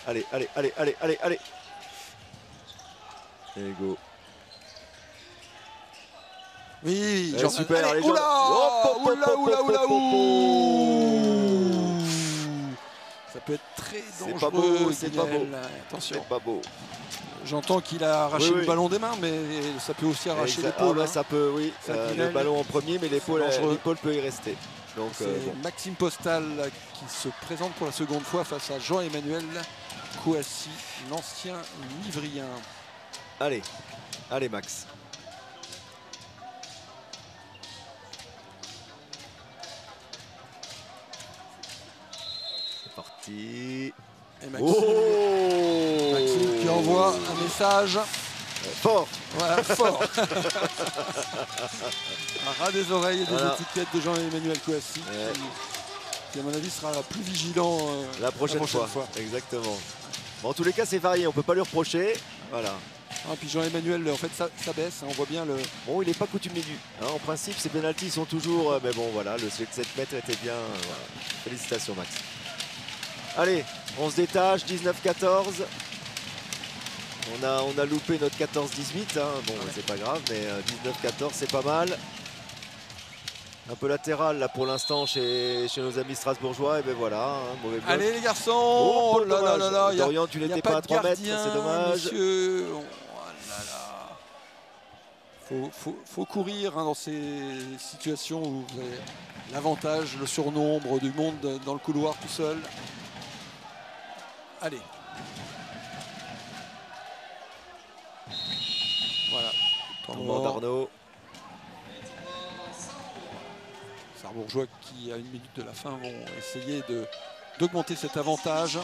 Allez. Allez, go. Oui, genre, super. Allez, oula, ça peut être très dangereux. C'est pas beau, c'est pas beau. Attention. C'est pas beau. J'entends qu'il a arraché le ballon des mains, mais ça peut aussi arracher l'épaule. Ça peut, oui. Le ballon en premier, mais l'épaule peut y rester. Donc, c'est Maxime Postal qui se présente pour la seconde fois face à Jean-Emmanuel Kouassi, l'ancien Livrien. Allez Max. C'est parti. Et Maxime qui envoie un message. Fort. Voilà, fort. Un ras des oreilles et des étiquettes de Jean-Emmanuel Kouassi. Qui, à mon avis, sera plus vigilant la prochaine fois. Exactement. Bon, en tous les cas, c'est varié. On peut pas lui reprocher. Voilà. Puis Jean-Emmanuel, en fait, ça baisse. On voit bien le... Bon, il n'est pas coutumier du. Hein, en principe, ces pénaltys sont toujours... mais bon, voilà, le 7 mètres était bien. Voilà. Félicitations, Max. Allez, on se détache. 19-14. On a loupé notre 14-18. Hein. Bon, c'est pas grave, mais 19-14, c'est pas mal. Un peu latéral là pour l'instant chez nos amis strasbourgeois. Et ben voilà, hein, mauvais bloc. Allez les garçons. Oh là là là là. Dorian, tu n'étais pas à 3 mètres, c'est dommage. Monsieur. Oh là là. Faut courir hein, dans ces situations où vous avez l'avantage, le surnombre du monde dans le couloir tout seul. Allez. Voilà. Tombant d'Arnaud. Sarrebourgeois qui, à 1 minute de la fin, vont essayer d'augmenter cet avantage.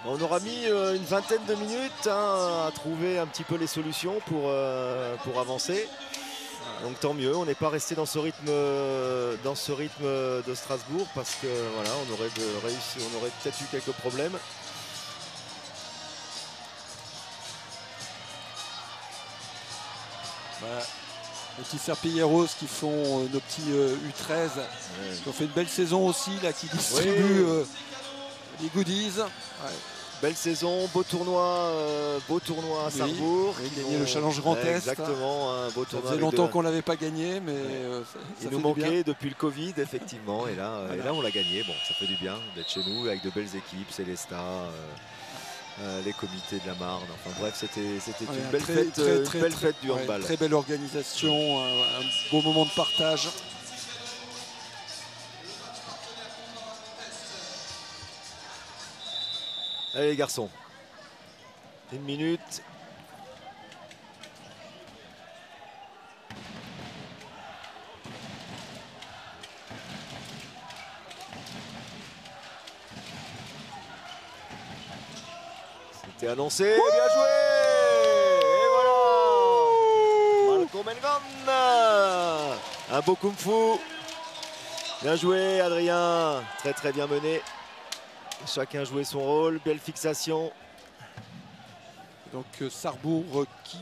On aura mis une vingtaine de minutes hein, à trouver un petit peu les solutions pour avancer. Donc tant mieux, on n'est pas resté dans ce rythme de Strasbourg parce que voilà, on aurait peut-être eu quelques problèmes. Voilà. Les petits Serpillieros qui font nos petits U13, qui ont fait une belle saison aussi, là, qui distribuent les goodies. Ouais. Belle saison, beau tournoi à Sarrebourg. Oui, gagné le Challenge Grand Est. Exactement, un beau tournoi. Ça faisait longtemps qu'on ne l'avait pas gagné, mais il nous manquait depuis le Covid, effectivement. Et là, on l'a gagné. Bon, ça fait du bien d'être chez nous avec de belles équipes, Célestat. Les comités de la Marne, enfin bref, c'était une belle fête du handball. Très belle organisation, un beau moment de partage. Allez les garçons. 1 minute. C'était annoncé, bien joué. Et voilà, Malcolm Ngan. Un beau kung-fu. Bien joué Adrien, très bien mené. Chacun jouait son rôle, belle fixation. Donc Sarrebourg qui,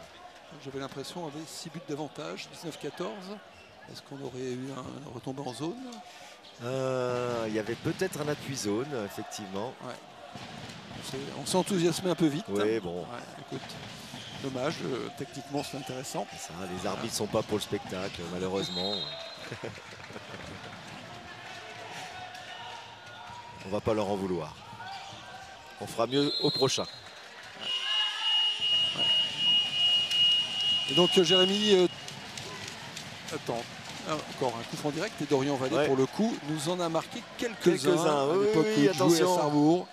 j'avais l'impression, avait 6 buts d'avantage, 19-14. Est-ce qu'on aurait eu un retombé en zone? Il y avait peut-être un appui zone, effectivement. Ouais. On s'est enthousiasmé un peu vite. Oui, bon. Ouais, écoute, dommage, techniquement c'est intéressant. Ça, les arbitres ne sont pas pour le spectacle, malheureusement. On va pas leur en vouloir. On fera mieux au prochain. Ouais. Et donc Jérémy, attends, encore un coup franc direct et Dorian Vallée pour le coup nous en a marqué quelques-uns à l'époque où il jouait à Sarrebourg.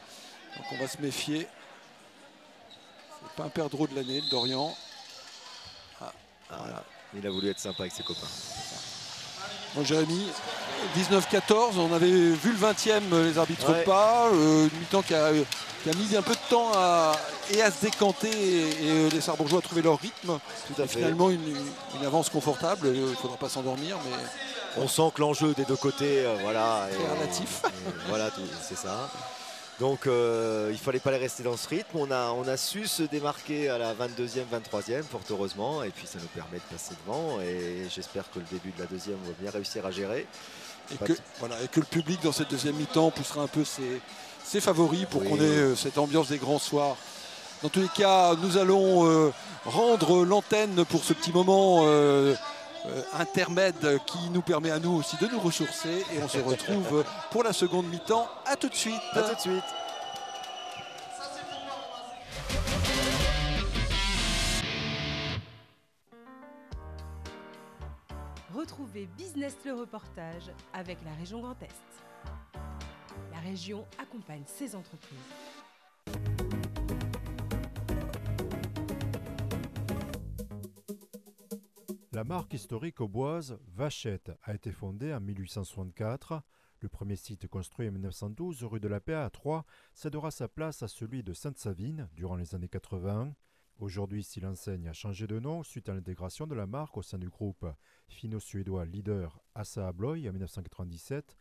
Donc on va se méfier. C'est pas un perdreau de l'année, Dorian. Voilà. Il a voulu être sympa avec ses copains. Bon, Jérémy, 19-14, on avait vu le 20e, les arbitres pas. Une mi-temps qui a mis un peu de temps à se décanter et les Sarrebourgeois à trouver leur rythme. Tout à fait. Finalement, une avance confortable. Il ne faudra pas s'endormir. Mais on sent que l'enjeu des deux côtés, voilà. Très relatif. Voilà, c'est ça. Donc il ne fallait pas les rester dans ce rythme. On a su se démarquer à la 22e, 23e, fort heureusement. Et puis ça nous permet de passer devant. Et j'espère que le début de la deuxième, on va bien réussir à gérer. Et que le public dans cette deuxième mi-temps poussera un peu ses favoris pour qu'on ait cette ambiance des grands soirs. Dans tous les cas, nous allons rendre l'antenne pour ce petit moment intermède qui nous permet à nous aussi de nous ressourcer. Et on se retrouve pour la seconde mi-temps. A tout de suite. À tout de suite. Retrouvez Business le reportage avec la région Grand Est. La région accompagne ses entreprises. La marque historique auboise Vachette a été fondée en 1864. Le premier site construit en 1912 rue de la Paix à Troyes cédera sa place à celui de Sainte-Savine durant les années 80. Aujourd'hui, si l'enseigne a changé de nom suite à l'intégration de la marque au sein du groupe finno-suédois leader Assa Abloy en 1997,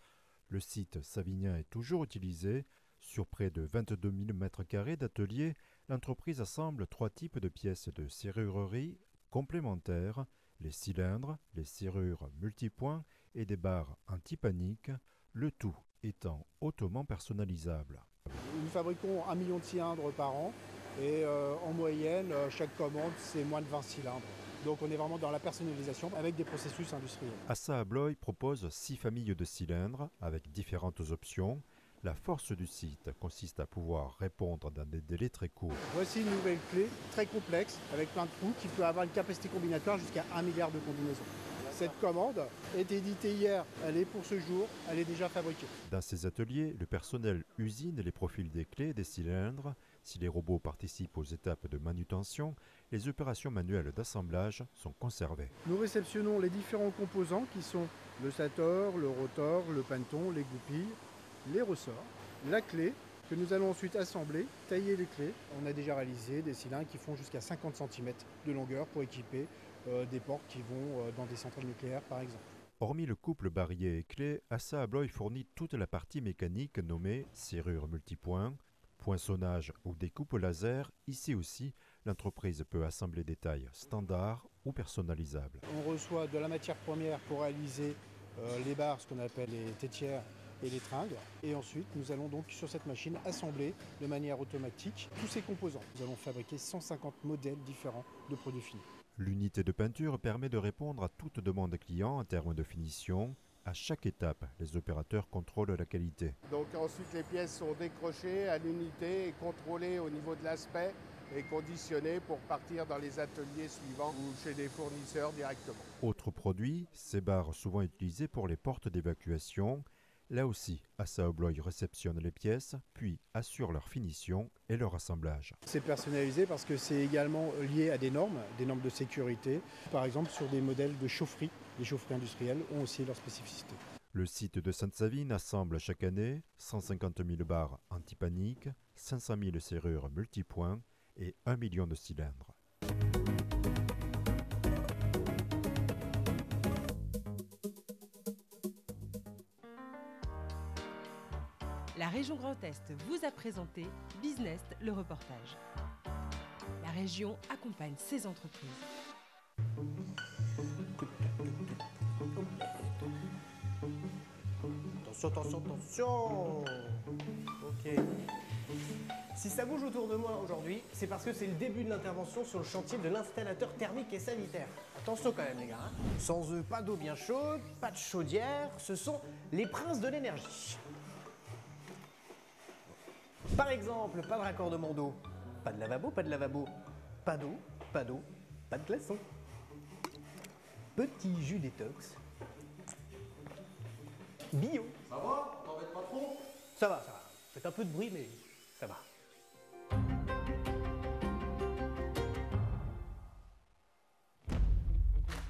le site savinien est toujours utilisé. Sur près de 22 000 m² d'atelier, l'entreprise assemble 3 types de pièces de serrurerie complémentaires, les cylindres, les serrures multipoints et des barres anti-panique, le tout étant hautement personnalisable. Nous fabriquons 1 million de cylindres par an et en moyenne, chaque commande, c'est moins de 20 cylindres. Donc on est vraiment dans la personnalisation avec des processus industriels. Assa Abloy propose 6 familles de cylindres avec différentes options. La force du site consiste à pouvoir répondre dans des délais très courts. Voici une nouvelle clé très complexe avec plein de trous qui peut avoir une capacité combinatoire jusqu'à 1 milliard de combinaisons. Cette commande est éditée hier, elle est pour ce jour, elle est déjà fabriquée. Dans ces ateliers, le personnel usine les profils des clés et des cylindres. Si les robots participent aux étapes de manutention, les opérations manuelles d'assemblage sont conservées. Nous réceptionnons les différents composants qui sont le stator, le rotor, le panneton, les goupilles, les ressorts, la clé que nous allons ensuite assembler, tailler les clés. On a déjà réalisé des cylindres qui font jusqu'à 50 cm de longueur pour équiper des portes qui vont dans des centrales nucléaires par exemple. Hormis le couple barillet et clé, Assa Abloy fournit toute la partie mécanique nommée serrure multipoint, poinçonnage ou découpe laser. Ici aussi, l'entreprise peut assembler des tailles standards ou personnalisables. On reçoit de la matière première pour réaliser les barres, ce qu'on appelle les tétières et les tringles. Et ensuite, nous allons donc sur cette machine assembler de manière automatique tous ces composants. Nous allons fabriquer 150 modèles différents de produits finis. L'unité de peinture permet de répondre à toute demande client en termes de finition. À chaque étape, les opérateurs contrôlent la qualité. Donc ensuite, les pièces sont décrochées à l'unité et contrôlées au niveau de l'aspect et conditionnées pour partir dans les ateliers suivants ou chez des fournisseurs directement. Autre produit, ces barres souvent utilisées pour les portes d'évacuation. Là aussi, Assa Abloy réceptionne les pièces, puis assure leur finition et leur assemblage. C'est personnalisé parce que c'est également lié à des normes de sécurité. Par exemple, sur des modèles de chaufferie, les chaufferies industrielles ont aussi leurs spécificités. Le site de Sainte-Savine assemble chaque année 150 000 barres anti-panique, 500 000 serrures multipoints et 1 million de cylindres. La région Grand Est vous a présenté Business, le reportage. La région accompagne ses entreprises. Attention. Ok. Si ça bouge autour de moi aujourd'hui, c'est parce que c'est le début de l'intervention sur le chantier de l'installateur thermique et sanitaire. Attention quand même les gars. Sans eux, pas d'eau bien chaude, pas de chaudière, ce sont les princes de l'énergie. Par exemple, pas de raccordement d'eau, pas de lavabo, pas d'eau, pas de glaçon. Petit jus détox. Bio. Ça va? T'embêtes pas trop? Ça va. Faites un peu de bruit, mais ça va.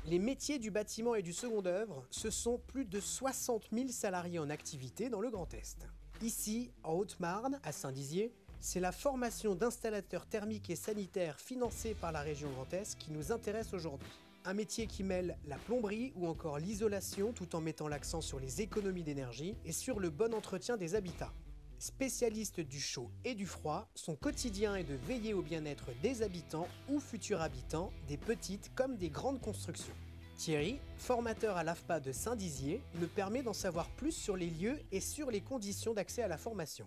Les métiers du bâtiment et du second œuvre, ce sont plus de 60 000 salariés en activité dans le Grand Est. Ici, en Haute-Marne, à Saint-Dizier, c'est la formation d'installateurs thermiques et sanitaires financée par la région Grand Est qui nous intéresse aujourd'hui. Un métier qui mêle la plomberie ou encore l'isolation tout en mettant l'accent sur les économies d'énergie et sur le bon entretien des habitats. Spécialiste du chaud et du froid, son quotidien est de veiller au bien-être des habitants ou futurs habitants, des petites comme des grandes constructions. Thierry, formateur à l'AFPA de Saint-Dizier, me permet d'en savoir plus sur les lieux et sur les conditions d'accès à la formation.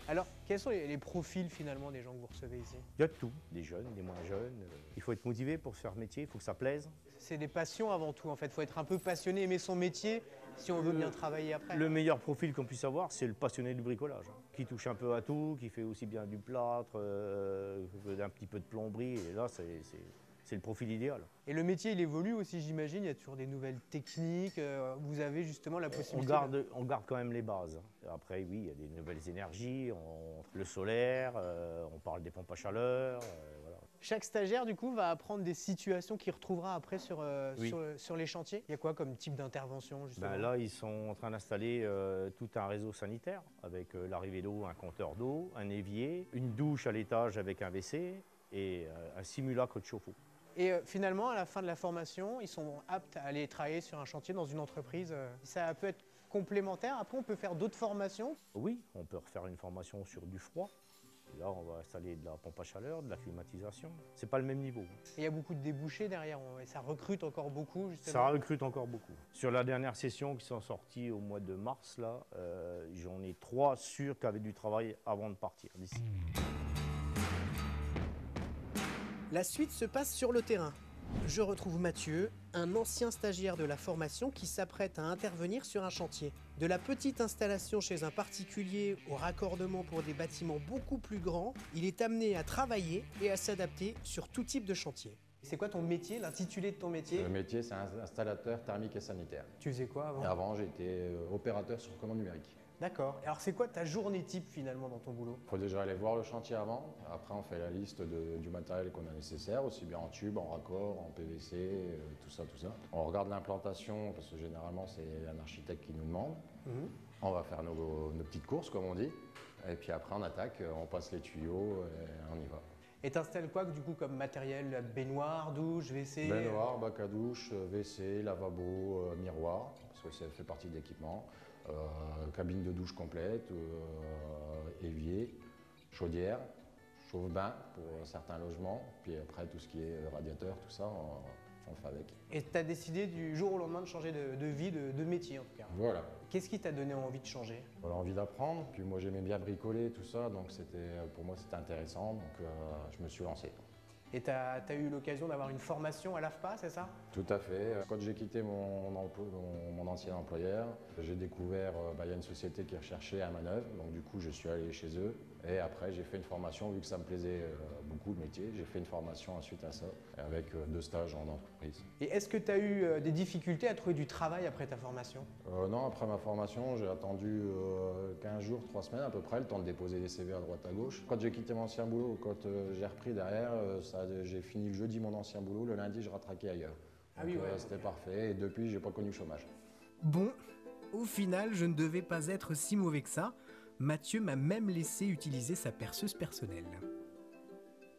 Alors, quels sont les profils finalement des gens que vous recevez ici? Il y a de tout, des jeunes, des moins jeunes. Il faut être motivé pour faire métier, il faut que ça plaise. C'est des passions avant tout en fait, il faut être un peu passionné, aimer son métier si on veut bien travailler après. Le meilleur profil qu'on puisse avoir, c'est le passionné du bricolage, qui touche un peu à tout, qui fait aussi bien du plâtre, un petit peu de plomberie, et là c'est le profil idéal. Et le métier il évolue aussi j'imagine, il y a toujours des nouvelles techniques, vous avez justement la possibilité... On garde quand même les bases. Après oui, il y a des nouvelles énergies, le solaire, on parle des pompes à chaleur, voilà. Chaque stagiaire, du coup, va apprendre des situations qu'il retrouvera après sur les chantiers. Il y a quoi comme type d'intervention, justement? Là, ils sont en train d'installer tout un réseau sanitaire avec l'arrivée d'eau, un compteur d'eau, un évier, une douche à l'étage avec un WC et un simulacre de chauffe-eau. Et finalement, à la fin de la formation, ils sont aptes à aller travailler sur un chantier dans une entreprise. Ça peut être complémentaire. Après, on peut faire d'autres formations. Oui, on peut refaire une formation sur du froid. Là, on va installer de la pompe à chaleur, de la climatisation. C'est pas le même niveau. Et il y a beaucoup de débouchés derrière, et ça recrute encore beaucoup, justement. Ça recrute encore beaucoup. Sur la dernière session qui sont sorties au mois de mars, là, j'en ai 3 sûrs qui avaient du travail avant de partir d'ici. La suite se passe sur le terrain. Je retrouve Mathieu, un ancien stagiaire de la formation qui s'apprête à intervenir sur un chantier. De la petite installation chez un particulier au raccordement pour des bâtiments beaucoup plus grands, il est amené à travailler et à s'adapter sur tout type de chantier. C'est quoi ton métier, l'intitulé de ton métier? Le métier, c'est installateur thermique et sanitaire. Tu faisais quoi avant? Et avant, j'étais opérateur sur commande numérique. D'accord. Alors c'est quoi ta journée type finalement dans ton boulot? Il faut déjà aller voir le chantier avant. Après, on fait la liste du matériel qu'on a nécessaire, aussi bien en tube, en raccord, en PVC, tout ça. On regarde l'implantation, parce que généralement, c'est un architecte qui nous demande. On va faire nos petites courses, comme on dit. Et puis après, on attaque, on passe les tuyaux et on y va. Et t'installes quoi du coup comme matériel? Baignoire, douche, WC? Baignoire, bac à douche, WC, lavabo, miroir, parce que ça fait partie de l'équipement. Cabine de douche complète, évier, chaudière, chauffe-bain pour certains logements. Puis après, tout ce qui est radiateur, tout ça, on le fait avec. Et tu as décidé du jour au lendemain de changer de vie, de métier en tout cas? Voilà. Qu'est-ce qui t'a donné envie de changer? Voilà, envie d'apprendre. Puis moi, j'aimais bien bricoler, tout ça. Donc pour moi, c'était intéressant. Donc je me suis lancé. Et tu as eu l'occasion d'avoir une formation à l'AFPA, c'est ça? Tout à fait. Quand j'ai quitté mon ancien employeur, j'ai découvert qu'il y a une société qui recherchait un manœuvre. Donc du coup, je suis allé chez eux. Et après, j'ai fait une formation, vu que ça me plaisait beaucoup le métier. J'ai fait une formation ensuite à ça, avec 2 stages en entreprise. Et est-ce que tu as eu des difficultés à trouver du travail après ta formation? Non, après ma formation, j'ai attendu 15 jours, 3 semaines à peu près, le temps de déposer des CV à droite à gauche. Quand j'ai quitté mon ancien boulot, quand j'ai repris derrière, j'ai fini le jeudi mon ancien boulot, le lundi je rattraquais ailleurs. Ah oui, ouais, c'était parfait et depuis j'ai pas connu le chômage. Bon, au final je ne devais pas être si mauvais que ça. Mathieu m'a même laissé utiliser sa perceuse personnelle.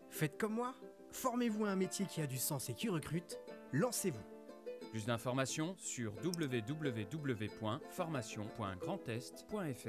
Faites comme moi, formez-vous à un métier qui a du sens et qui recrute, lancez-vous. Plus d'informations sur www.formation.grandest.fr.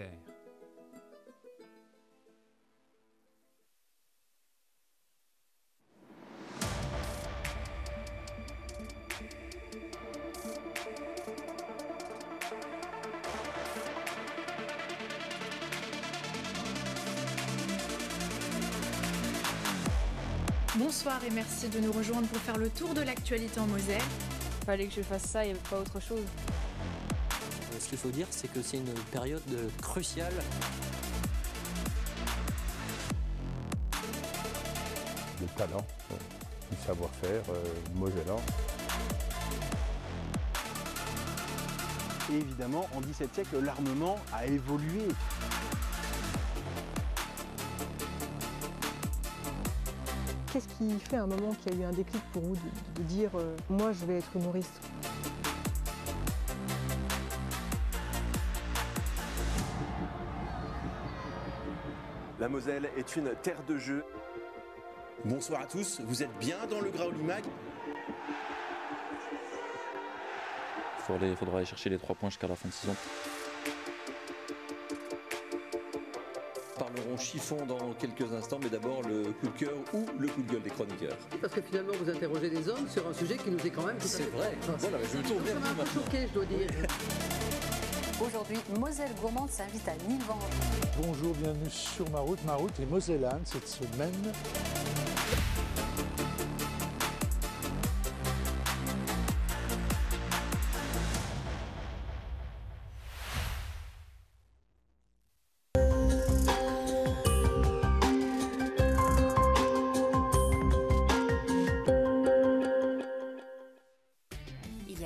Bonsoir et merci de nous rejoindre pour faire le tour de l'actualité en Moselle. Fallait que je fasse ça et pas autre chose. Ce qu'il faut dire, c'est que c'est une période cruciale. Le talent, du savoir-faire mosellan. Et évidemment, en XVIIe siècle, l'armement a évolué. Qu'est-ce qui fait à un moment qu'il y a eu un déclic pour vous de dire moi je vais être humoriste? La Moselle est une terre de jeu. Bonsoir à tous, vous êtes bien dans le Graouli Mag. Il faudra aller chercher les 3 points jusqu'à la fin de saison. Parlerons chiffon dans quelques instants, mais d'abord le coup de cœur ou le coup de gueule des chroniqueurs. Parce que finalement vous interrogez des hommes sur un sujet qui nous est quand même... C'est vrai, voilà, je me tourne vers vous maintenant. Ça m'a un peu choqué, je dois dire. Aujourd'hui, Moselle Gourmande s'invite à Nilvange. Bonjour, bienvenue sur ma route. Ma route est mosellane cette semaine.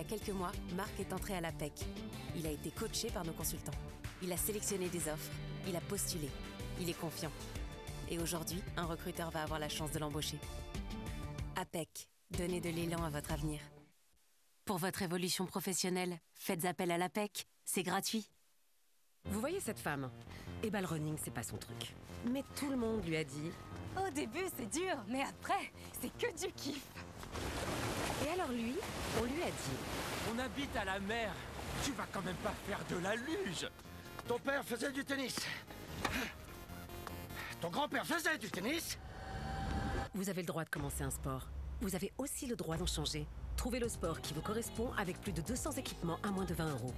Quelques mois, Marc est entré à l'APEC. Il a été coaché par nos consultants. Il a sélectionné des offres. Il a postulé. Il est confiant. Et aujourd'hui, un recruteur va avoir la chance de l'embaucher. APEC, donnez de l'élan à votre avenir. Pour votre évolution professionnelle, faites appel à l'APEC. C'est gratuit. Vous voyez cette femme? Eh ben le running, c'est pas son truc. Mais tout le monde lui a dit... Au début, c'est dur, mais après, c'est que du kiff. Et alors lui, on lui a dit... On habite à la mer, tu vas quand même pas faire de la luge. Ton père faisait du tennis. Ton grand-père faisait du tennis. Vous avez le droit de commencer un sport. Vous avez aussi le droit d'en changer. Trouvez le sport qui vous correspond avec plus de 200 équipements à moins de 20 €.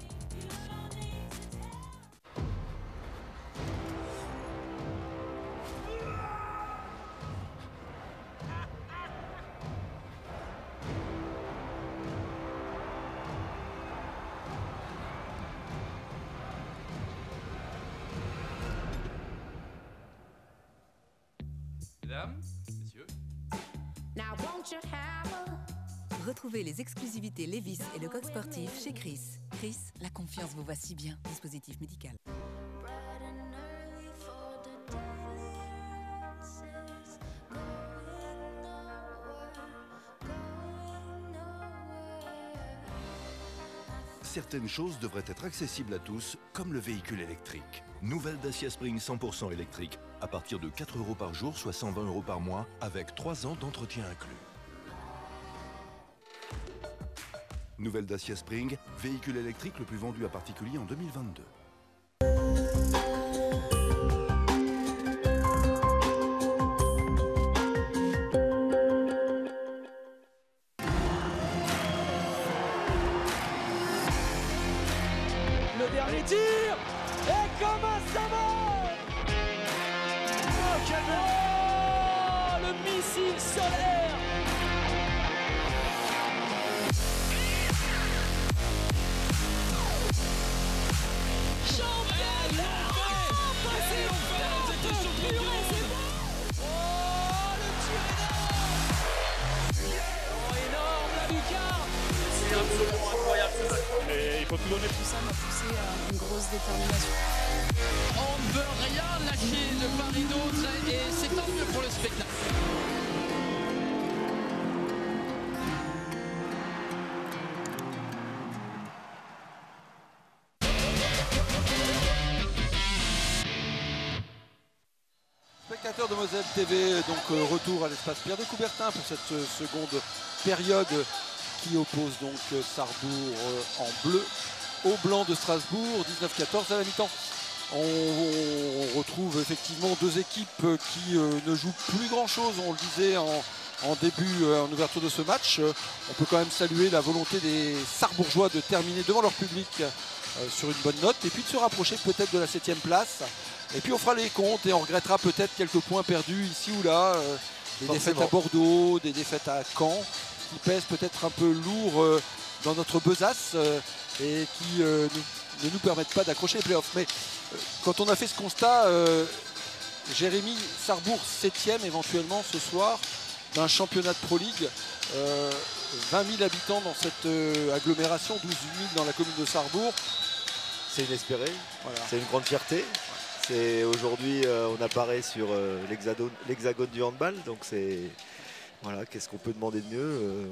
Mesdames, messieurs. Retrouvez les exclusivités Levi's et le coq sportif chez Chris. Chris, la confiance vous va si bien. Dispositif médical. Certaines choses devraient être accessibles à tous, comme le véhicule électrique. Nouvelle Dacia Spring 100% électrique, à partir de 4 € par jour, soit 120 € par mois, avec 3 ans d'entretien inclus. Nouvelle Dacia Spring, véhicule électrique le plus vendu à particulier en 2022. Le dernier tir. Et comment ça va? Oh, quel but! Oh, le missile solaire grosse détermination. On ne veut rien lâcher de part et d'autre et c'est tant mieux pour le spectacle. Spectateurs de Moselle TV, donc retour à l'espace Pierre de Coubertin pour cette seconde période qui oppose donc Sarrebourg en bleu au blanc de Strasbourg, 19-14 à la mi-temps. On retrouve effectivement deux équipes qui ne jouent plus grand chose, on le disait en début, en ouverture de ce match. On peut quand même saluer la volonté des Sarrebourgeois de terminer devant leur public sur une bonne note et puis de se rapprocher peut-être de la 7e place. Et puis on fera les comptes et on regrettera peut-être quelques points perdus ici ou là, des défaites à Bordeaux, des défaites à Caen, qui pèsent peut-être un peu lourd dans notre besace et qui ne nous permettent pas d'accrocher les playoffs. Mais quand on a fait ce constat, Jérémy, Sarrebourg 7e éventuellement ce soir d'un championnat de Pro League, 20 000 habitants dans cette agglomération, 12 000 dans la commune de Sarrebourg. C'est inespéré, voilà. C'est une grande fierté. Aujourd'hui, on apparaît sur l'hexagone du handball, donc c'est voilà, qu'est-ce qu'on peut demander de mieux?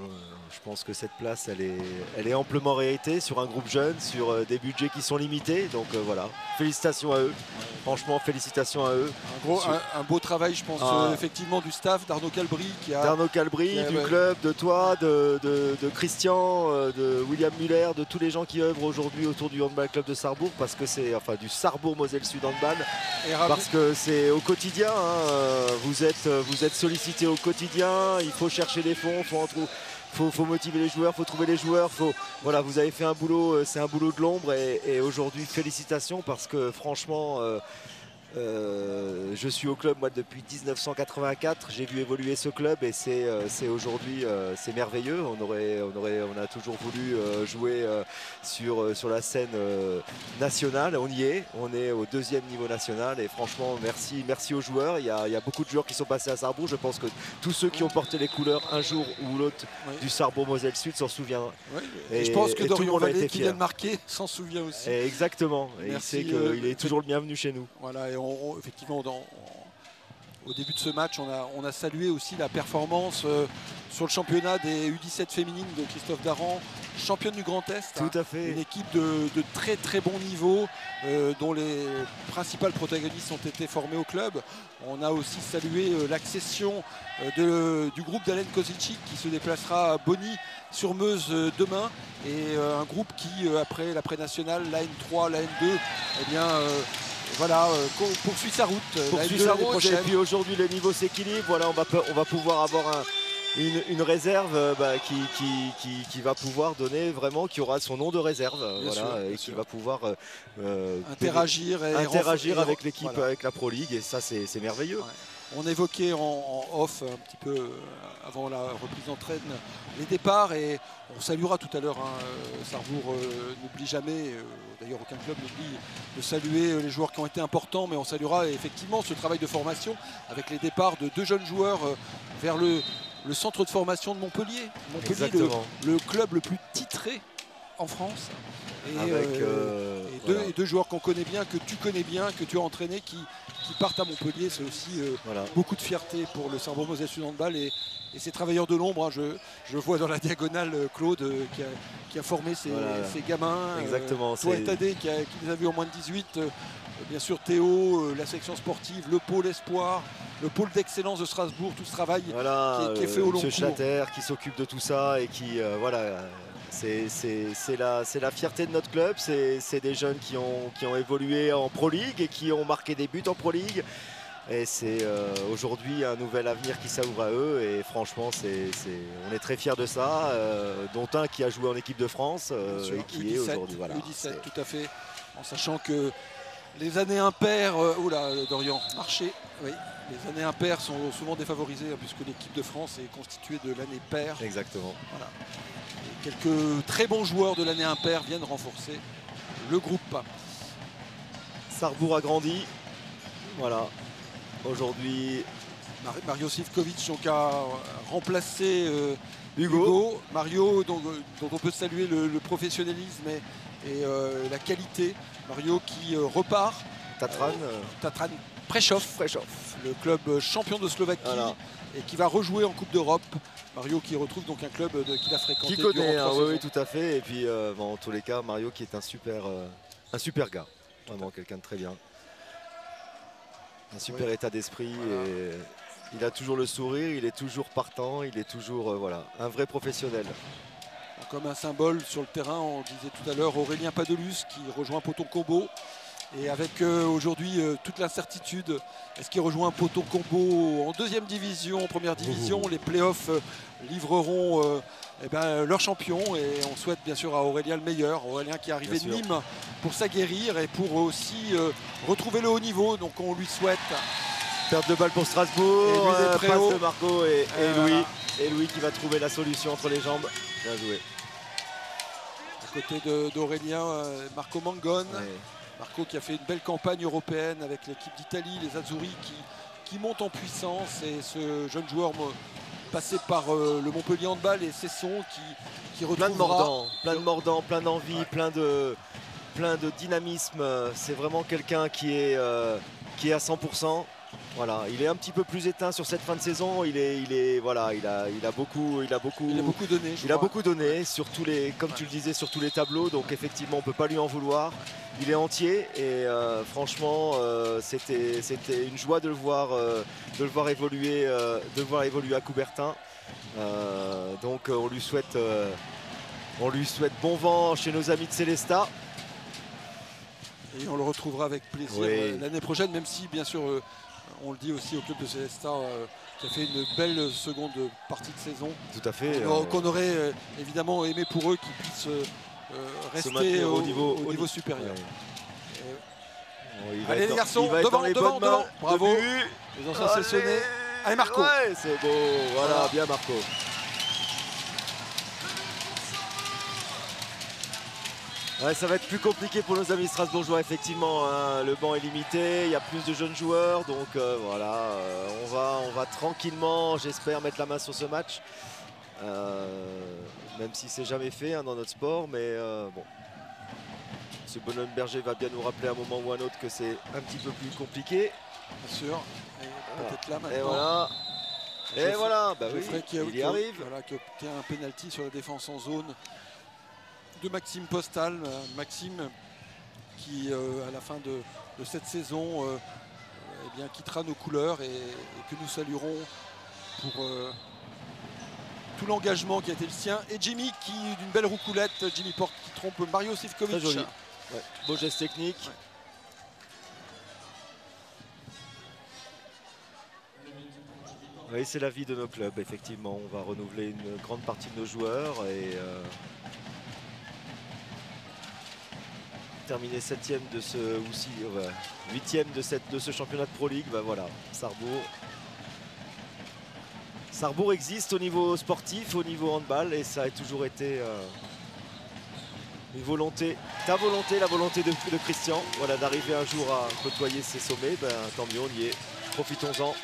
Je pense que cette place, elle est amplement réalité sur un groupe jeune, sur des budgets qui sont limités, donc voilà, félicitations à eux. Franchement, félicitations à eux. Un beau travail, je pense, effectivement, du staff d'Arnaud Calbry. Du club, de toi, de Christian, de William Muller, de tous les gens qui œuvrent aujourd'hui autour du handball club de Sarrebourg, parce que c'est du Sarrebourg Moselle Sud handball, parce que c'est au quotidien, hein, vous êtes sollicité au quotidien, il faut chercher les fonds, faut motiver les joueurs, faut trouver les joueurs, voilà, vous avez fait un boulot, c'est un boulot de l'ombre et aujourd'hui félicitations parce que franchement je suis au club moi depuis 1984, j'ai vu évoluer ce club et c'est aujourd'hui c'est merveilleux. On a toujours voulu jouer sur la scène nationale, on y est, on est au 2e niveau national et franchement merci aux joueurs. Il y a beaucoup de joueurs qui sont passés à Sarrebourg, je pense que tous ceux qui ont porté les couleurs un jour ou l'autre du Sarrebourg Moselle Sud s'en souviennent. Et je pense que Dorian Vallée qui vient de marquer s'en souvient aussi. Et exactement, et il sait qu'il est toujours le bienvenu chez nous. Voilà, et effectivement, au début de ce match, on a salué aussi la performance sur le championnat des U17 féminines de Christophe Daran, championne du Grand Est. Tout à fait. Une équipe de très très bon niveau, dont les principales protagonistes ont été formées au club. On a aussi salué l'accession du groupe d'Alain Kozicic qui se déplacera à Bonny-sur-Meuse demain. Et un groupe qui, après l'après-nationale, la N3, la N2, eh bien... voilà, poursuit sa route. Et puis aujourd'hui le niveau s'équilibre. Voilà, on va pouvoir avoir une réserve qui va pouvoir donner vraiment, qui aura son nom de réserve, bien sûr. Va pouvoir interagir avec l'équipe, avec la Pro League, et ça c'est merveilleux. Ouais. On évoquait en off un petit peu avant la reprise d'entraîne les départs et on saluera tout à l'heure. Sarrebourg n'oublie jamais, d'ailleurs aucun club n'oublie de saluer les joueurs qui ont été importants, mais on saluera effectivement ce travail de formation avec les départs de 2 jeunes joueurs vers le centre de formation de Montpellier. Montpellier, le club le plus titré en France. Et deux joueurs qu'on connaît bien, que tu connais bien, que tu as entraîné, qui partent à Montpellier. C'est aussi beaucoup de fierté pour le Sarrebourg Moselle Sud handball et ces travailleurs de l'ombre. Hein, je vois dans la diagonale Claude qui a formé ces gamins. Exactement. Toi et Tadé qui les a vus en moins de 18. Bien sûr Théo, la section sportive, le pôle espoir, le pôle d'excellence de Strasbourg, tout ce travail qui est fait au long cours. Chater qui s'occupe de tout ça et qui c'est la fierté de notre club. C'est des jeunes qui ont évolué en Pro League et qui ont marqué des buts en Pro League. Et c'est aujourd'hui un nouvel avenir qui s'ouvre à eux et franchement on est très fiers de ça, dont un qui a joué en équipe de France et qui U17, est aujourd'hui. Voilà, U17 tout à fait, en sachant que les années impaires, Dorian, marché, oui. Les années impaires sont souvent défavorisées puisque l'équipe de France est constituée de l'année paire. Exactement. Voilà. Et quelques très bons joueurs de l'année impaire viennent renforcer le groupe. Sarrebourg a grandi. Voilà. Aujourd'hui, Mario Sivkovic donc a remplacé Hugo. Mario dont on peut saluer le professionnalisme et la qualité. Mario qui repart. Tatran Prešov, le club champion de Slovaquie et qui va rejouer en Coupe d'Europe. Mario qui retrouve donc un club qu'il a fréquenté. Qui connaît, oui, tout à fait. Et puis en tous les cas, Mario qui est un super gars. Vraiment quelqu'un de très bien. Un super état d'esprit. Et il a toujours le sourire, il est toujours partant, il est toujours voilà, un vrai professionnel. Comme un symbole sur le terrain, on disait tout à l'heure Aurélien Padelus qui rejoint Poton Combo. Et avec aujourd'hui toute l'incertitude, est-ce qu'il rejoint Poton Combo en deuxième division, en première division? Les playoffs livreront leur champion et on souhaite bien sûr à Aurélien le meilleur. Aurélien qui est arrivé de Nîmes pour s'aguerrir et pour aussi retrouver le haut niveau, donc on lui souhaite. Perte de balle pour Strasbourg, passe de Marco et Louis. Et Louis qui va trouver la solution entre les jambes. Bien joué. À côté d'Aurélien, Marco Mangone. Marco qui a fait une belle campagne européenne avec l'équipe d'Italie, les Azzurri qui montent en puissance. Et ce jeune joueur passé par le Montpellier Handball et Cesson qui retrouvera... Plein de mordants, plein d'envie, plein de dynamisme. C'est vraiment quelqu'un qui est à 100%. Voilà, il est un petit peu plus éteint sur cette fin de saison. Il a beaucoup donné. Il a beaucoup donné sur tous les, comme tu le disais, sur tous les tableaux. Donc effectivement, on peut pas lui en vouloir. Il est entier et franchement, c'était une joie de le voir évoluer, à Coubertin. Donc on lui souhaite bon vent chez nos amis de Célestat. Et on le retrouvera avec plaisir l'année prochaine, même si bien sûr. On le dit aussi au club de Célestat qui a fait une belle seconde partie de saison. Tout à fait. Qu'on aurait évidemment aimé pour eux qu'ils puissent rester au niveau supérieur. Ouais. Allez les garçons, devant. Bravo. Les anciens sessionnés. Allez Marco. Ouais, c'est beau. Voilà, bien Marco. Ouais, ça va être plus compliqué pour nos amis strasbourgeois, effectivement. Hein. Le banc est limité, il y a plus de jeunes joueurs. Donc voilà, on va tranquillement, j'espère, mettre la main sur ce match. Même si c'est jamais fait dans notre sport. Mais bon, ce bonhomme Berger va bien nous rappeler à un moment ou à un autre que c'est un petit peu plus compliqué. Bien sûr. Peut-être là maintenant. Et voilà. Et voilà, bah oui, il y arrive. Voilà, qui obtient un pénalty sur la défense en zone de Maxime Postal. Maxime qui à la fin de cette saison quittera nos couleurs et que nous saluerons pour tout l'engagement qui a été le sien. Et Jimmy qui d'une belle roucoulette, Jimmy Porte qui trompe Mario Sivkovic. Très joli. Ouais. Beau geste technique. Ouais. Oui, c'est la vie de nos clubs, effectivement. On va renouveler une grande partie de nos joueurs et terminer 7e de ce, ou 8e de ce championnat de Pro League. Ben voilà, Sarrebourg existe au niveau sportif, au niveau handball, et ça a toujours été une volonté, la volonté de Christian, voilà, d'arriver un jour à côtoyer ces sommets. Ben, tant mieux, on y est, profitons-en.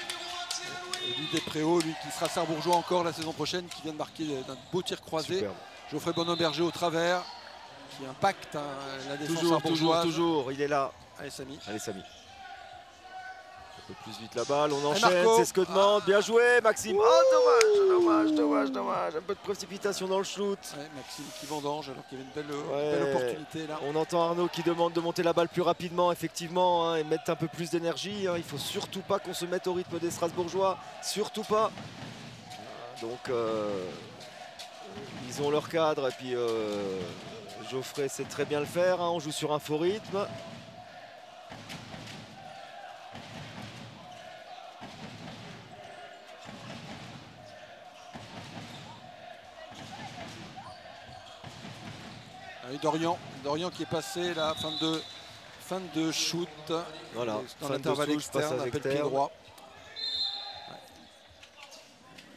Lui Despréaux, lui qui sera sarrebourgeois encore la saison prochaine, qui vient de marquer d'un beau tir croisé. Superbe. Geoffrey Bonhomme-Berger au travers, qui impacte la défense sarrebourgeoise. Toujours, il est là. Allez Samy. Un peu plus vite la balle, on enchaîne, c'est ce que demande. Bien joué Maxime. Oh dommage. Un peu de précipitation dans le shoot. Ouais, Maxime qui vendange alors qu'il y avait une belle opportunité là. On entend Arnaud qui demande de monter la balle plus rapidement, effectivement, hein, et mettre un peu plus d'énergie. Il ne faut surtout pas qu'on se mette au rythme des Strasbourgeois. Surtout pas. Donc ils ont leur cadre et puis Geoffrey sait très bien le faire. Hein, on joue sur un faux rythme. Dorian qui est passé la fin de shoot. Voilà, dans l'intervalle externe, appel pied droit. Ouais.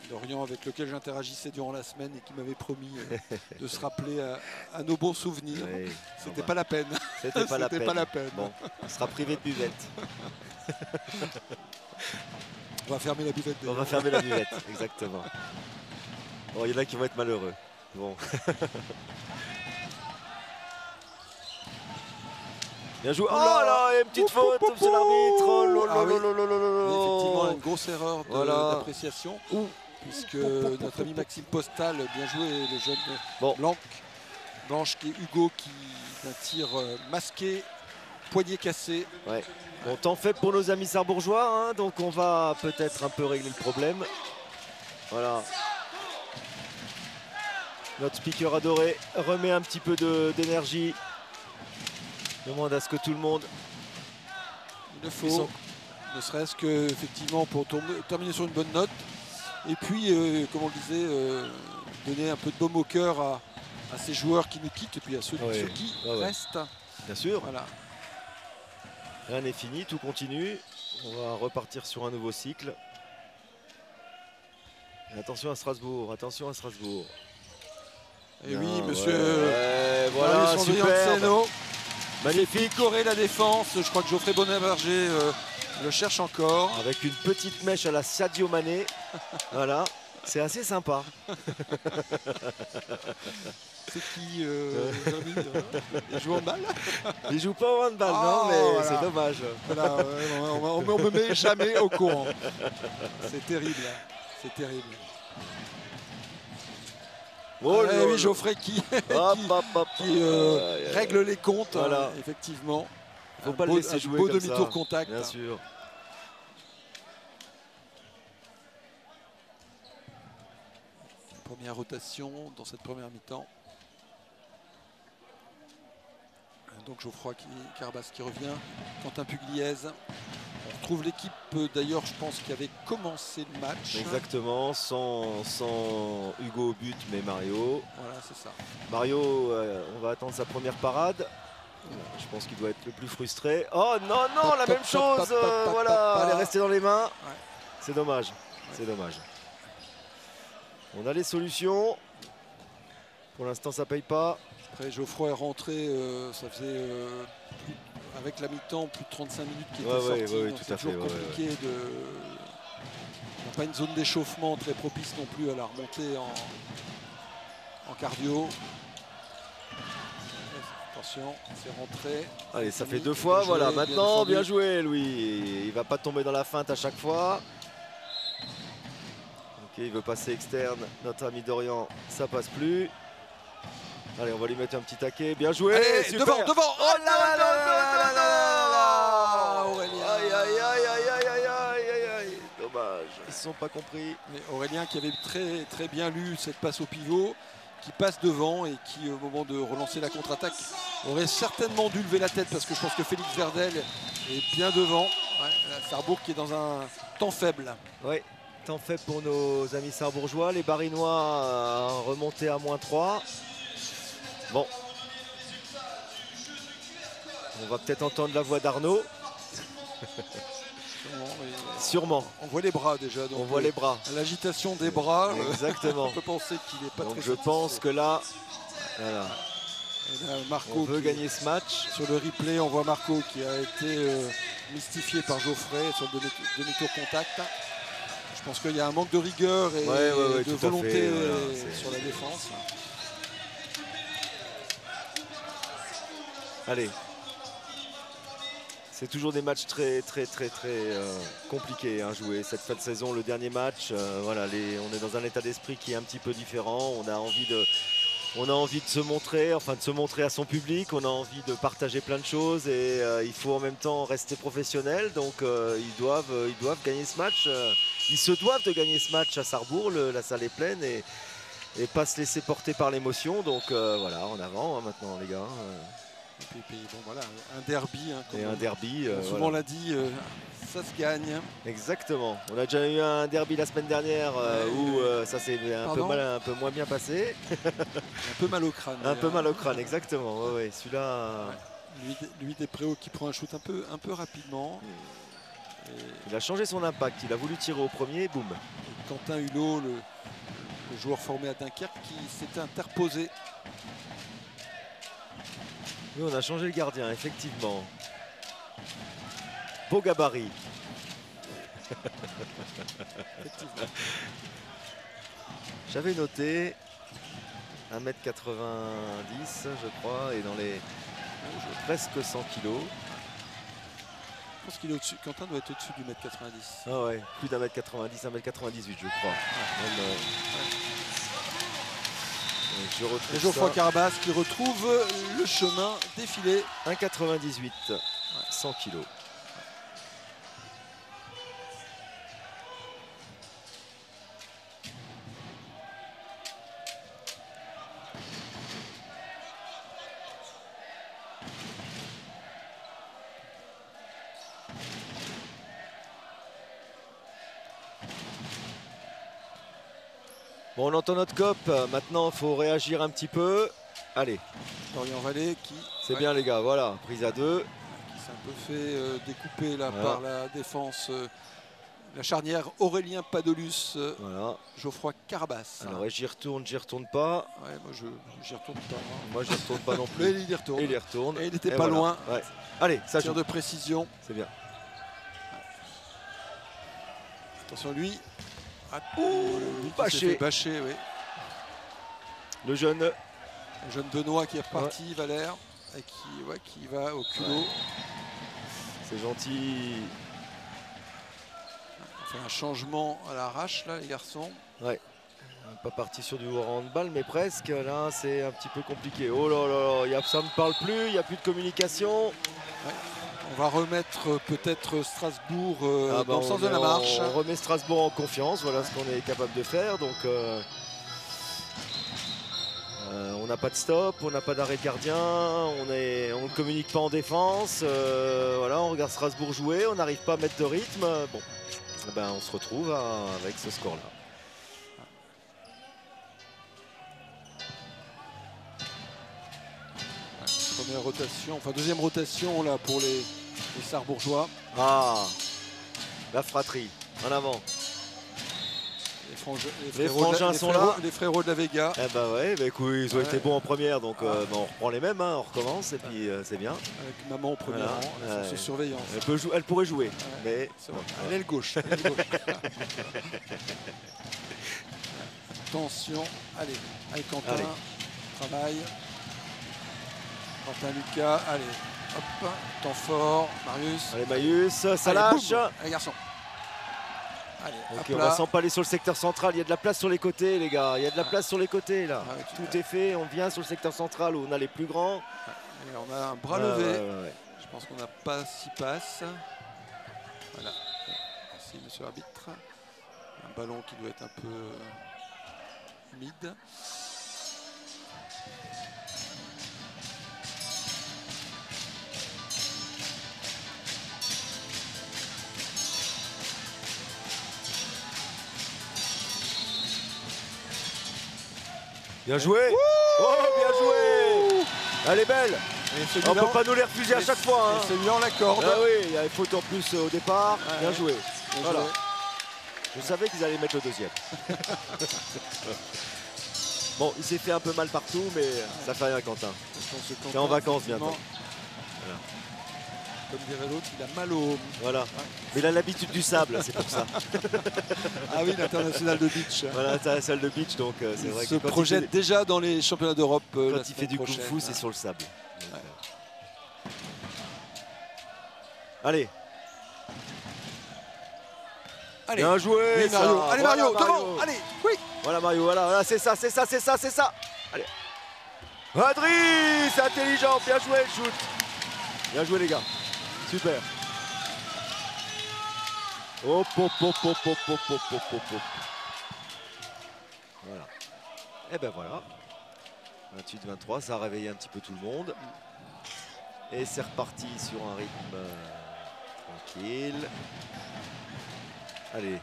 Dorian avec lequel j'interagissais durant la semaine et qui m'avait promis de se rappeler à nos bons souvenirs. Oui, c'était pas la peine. C'était pas la peine. Bon, on sera privé de buvette. On va fermer la buvette. On va fermer la buvette, exactement. Bon, il y en a qui vont être malheureux. Bon. Bien joué. Oh là, il y a une petite faute, c'est l'arbitre. Oh, Effectivement, une grosse erreur d'appréciation. Puisque notre ami Maxime Postal, bien joué, le jeune Blanche qui est Hugo, qui d'un tir masqué, poignet cassé. Ouais. Bon, temps fait pour nos amis sarbourgeois, hein, donc on va peut-être un peu régler le problème. Voilà. Notre speaker adoré remet un petit peu d'énergie. Demande à ce que tout le monde... Il le faut, ne serait-ce que effectivement pour terminer sur une bonne note. Et puis, comme on le disait, donner un peu de baume au cœur à ces joueurs qui nous quittent et puis à ceux qui restent. Bien sûr. Voilà. Rien n'est fini, tout continue. On va repartir sur un nouveau cycle. Et attention à Strasbourg, attention à Strasbourg. Et oui, monsieur. Voilà, super. Magnifique. Corée la défense. Je crois que Geoffrey Bonnet-Berger le cherche encore. Avec une petite mèche à la Sadio Mané. Voilà, c'est assez sympa. C'est qui il joue en balle? Il joue pas au handball, non, mais voilà. C'est dommage. Voilà, on me met jamais au courant. C'est terrible, c'est terrible. Oh oui, Geoffrey qui règle les comptes, voilà. Effectivement. Il ne faut pas le laisser jouer beau comme demi-tour ça, contact. Bien sûr. Première rotation dans cette première mi-temps. Donc Geoffroy Carbas qui revient, Quentin Pugliese. On retrouve l'équipe d'ailleurs, je pense, qui avait commencé le match. Exactement, sans Hugo au but, mais Mario. Voilà, c'est ça. Mario, on va attendre sa première parade. Je pense qu'il doit être le plus frustré. Oh non, non, la même chose. Voilà, elle est restée dans les mains. Ouais. C'est dommage, c'est dommage. On a les solutions. Pour l'instant, ça paye pas. Après, Geoffroy est rentré, ça faisait avec la mi-temps plus de 35 minutes qu'il était sorti. Ouais, tout à fait. C'est compliqué de... On n'a pas une zone d'échauffement très propice non plus à la remontée en cardio. Attention, c'est rentré. Allez, ça fait deux fois, voilà. Maintenant, bien joué, Louis. Il va pas tomber dans la feinte à chaque fois. Ok, il veut passer externe. Notre ami Dorian, ça passe plus. Allez, on va lui mettre un petit taquet. Bien joué. Allez, super. Devant. Oh là là. Aurélien. Aïe. Dommage. Ils ne se sont pas compris. Mais Aurélien qui avait très bien lu cette passe au pivot, qui passe devant et qui, au moment de relancer la contre-attaque, aurait certainement dû lever la tête parce que je pense que Félix Verdel est bien devant. Sarrebourg qui est dans un temps faible. Oui, temps faible pour nos amis sarrebourgeois. Les Barinois remontés à -3. Bon. On va peut-être entendre la voix d'Arnaud. Sûrement. On voit les bras déjà. Donc on voit les bras. L'agitation des bras. Exactement. On peut penser qu'il n'est pas donc très je pense que là, voilà. Et là, Marco on veut gagner ce match. Sur le replay, on voit Marco qui a été mystifié par Geoffrey sur le demi-tour contact. Je pense qu'il y a un manque de rigueur et de volonté sur la défense. Allez. C'est toujours des matchs très compliqués à jouer. Cette fin de saison, le dernier match, voilà, on est dans un état d'esprit qui est un petit peu différent. On a envie de se montrer, enfin de se montrer à son public. On a envie de partager plein de choses et il faut en même temps rester professionnel. Donc ils doivent gagner ce match. Ils se doivent de gagner ce match à Sarrebourg. La salle est pleine et pas se laisser porter par l'émotion. Donc voilà, en avant maintenant les gars. Et puis, bon, voilà, un derby. Et un derby. Souvent on l'a dit, ça se gagne. Exactement. On a déjà eu un derby la semaine dernière où ça s'est un peu moins bien passé. Un peu mal au crâne. Un peu mal au crâne, exactement. Ouais, celui-là. Lui Despréaux qui prend un shoot un peu rapidement. Il a changé son impact. Il a voulu tirer au premier, boum. Et Quentin Hulot, le joueur formé à Dunkerque, qui s'était interposé. Oui, on a changé le gardien, effectivement. Beau gabarit. J'avais noté 1,90 m, je crois, et dans les Presque 100 kilos. Je pense qu'il est au-dessus. Quentin doit être au-dessus du 1m90. Ah ouais, plus d'un mètre 90, 1m98 je crois. Même, je retrouve et Geoffroy Carbas qui retrouve le chemin défilé. 1,98, 100 kilos. Bon, on entend notre cop. Maintenant, il faut réagir un petit peu. Allez. Florian Vallée qui... C'est bien les gars, voilà. Prise à 2. Qui s'est un peu fait découper là par la défense. La charnière Aurélien Padolus. Voilà. Geoffroy Carbas. Alors, j'y retourne pas. Ouais, moi, j'y retourne pas. Hein. Moi, j'y retourne pas non plus. Mais il y retourne. Et il y retourne. Et il n'était pas loin. Ouais. Allez, ça tir joue. de précision. C'est bien. Attention, lui. Bâché. Bâché, oui. Le jeune Benoît qui est reparti, Valère, et qui va au culot. Ouais. C'est gentil. On fait un changement à l'arrache, là, les garçons. Ouais. Pas parti sur du handball, mais presque. Là, c'est un petit peu compliqué. Oh là là, ça ne me parle plus, il n'y a plus de communication. Ouais. On va remettre peut-être Strasbourg dans le sens de la marche. On remet Strasbourg en confiance, voilà ce qu'on est capable de faire. Donc, on n'a pas de stop, on n'a pas d'arrêt gardien, on ne communique pas en défense. Voilà, on regarde Strasbourg jouer, on n'arrive pas à mettre de rythme. Bon, ben, on se retrouve avec ce score-là. Première rotation, enfin deuxième rotation là pour les Sarrebourgeois. Ah, la fratrie, en avant. Les frangins sont là. Les frérots de la Vega. Eh ben ouais, bah écoute, ils ont été bons en première, donc on reprend les mêmes, hein, on recommence et puis c'est bien. Avec maman au premier rang, sous surveillance. Elle pourrait jouer, mais elle est le gauche. Attention, allez, avec Quentin, travail. Quentin Lucas, allez, hop, temps fort, Marius. Allez Marius, ça lâche. Allez garçon. Allez, ok, on va s'empaler sur le secteur central, il y a de la place sur les côtés les gars, il y a de la place sur les côtés là. Tout est fait, on vient sur le secteur central où on a les plus grands. Et on a un bras levé, je pense qu'on n'a pas 6 passes. Voilà, merci monsieur l'arbitre. Un ballon qui doit être un peu humide. Bien joué. Oh, bien joué. Elle est belle. On ne peut pas nous les refuser à chaque fois. Hein. Celui-là, on l'accorde. Ah oui, il y a une faute en plus au départ. Bien joué. Voilà. Je savais qu'ils allaient mettre le deuxième. Bon, il s'est fait un peu mal partout, mais ça fait rien, Quentin. C'est en vacances bientôt. Voilà. Comme dirait l'autre, il a mal au... Voilà. Mais il a l'habitude du sable, c'est pour ça. Ah oui, l'international de beach. Voilà, c'est la salle de beach, donc c'est vrai que... Il se projette déjà dans les championnats d'Europe. Quand il fait du kung-fu, c'est sur le sable. Donc, Allez. Allez. Bien joué, oui, Mario. Allez voilà, Mario, devant. Allez, oui. Voilà Mario, voilà, c'est ça. Allez. Adri, c'est intelligent, bien joué le shoot. Bien joué les gars, super. Hop. Voilà. Et ben voilà. 28-23, ça a réveillé un petit peu tout le monde. Et c'est reparti sur un rythme tranquille. Allez.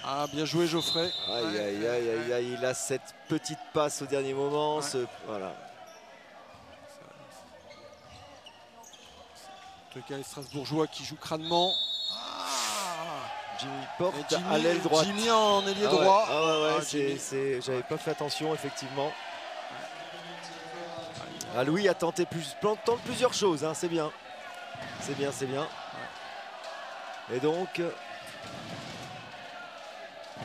Ah, bien joué Geoffrey. Aïe, il a cette petite passe au dernier moment. Voilà. En tout cas, les Strasbourgeois qui jouent crânement. Jimmy porte à l'aile droite. Jimmy en ailier droit. J'avais pas fait attention, effectivement. Ah, Louis a tenté plusieurs choses, hein, c'est bien. C'est bien. Et donc...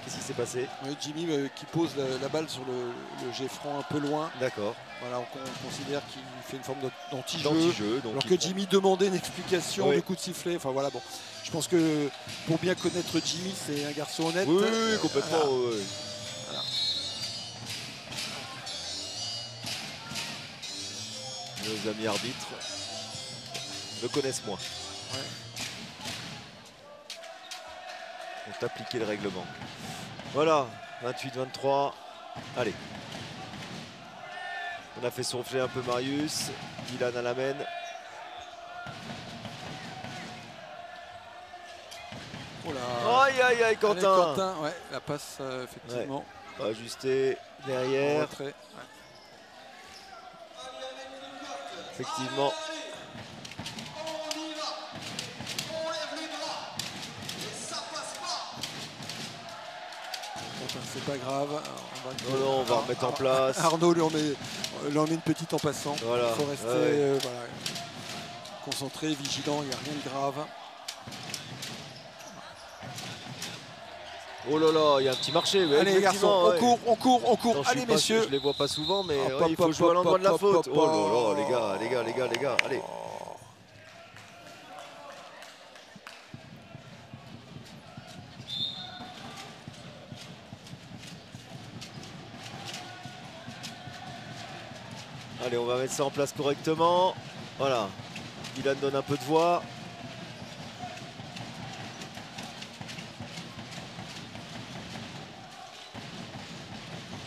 Qu'est-ce qui s'est passé? Oui, Jimmy qui pose la balle sur le jet franc un peu loin. D'accord. Voilà, on considère qu'il fait une forme d'anti-jeu. Alors que Jimmy demandait une explication, le coup de sifflet. Enfin voilà, bon. Je pense que pour bien connaître Jimmy, c'est un garçon honnête. Oui, oui, complètement. Voilà. Oui. Voilà. Nos amis arbitres le connaissent moins. Ouais. Ont appliqué le règlement. Voilà, 28-23. Allez. On a fait souffler un peu Marius. Dylan à la main. Oh là. Aïe aïe aïe, Quentin. Allez, Quentin, ouais, la passe effectivement. Ouais. Pas ajusté derrière. En retrait, ouais. Effectivement. C'est pas grave. On va remettre en place. Arnaud lui en met une petite en passant. Voilà. Il faut rester voilà, concentré, vigilant, il n'y a rien de grave. Oh là là, il y a un petit marché. Allez les garçons, on court. Non, allez messieurs. Je les vois pas souvent, mais il faut jouer à l'endroit de la faute. Oh là là, les gars, allez. Allez, on va mettre ça en place correctement. Voilà. Dylan donne un peu de voix.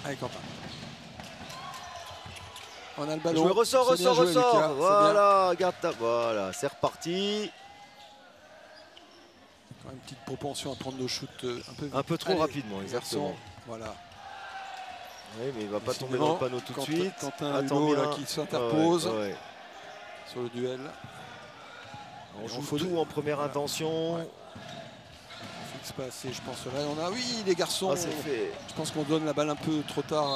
Allez, Quentin. On a le ballon. Ressort. Lucas, voilà, garde ta. Voilà, c'est reparti. Une petite propension à prendre nos shoots un peu trop rapidement, exactement. Voilà. Oui, mais il va pas tomber dans le panneau tout de suite. Quentin Hulot là qui s'interpose sur le duel. On joue tout en première intention. Ouais. On fixe pas assez, je pense. Là, on a, oui, les garçons. Je pense qu'on donne la balle un peu trop tard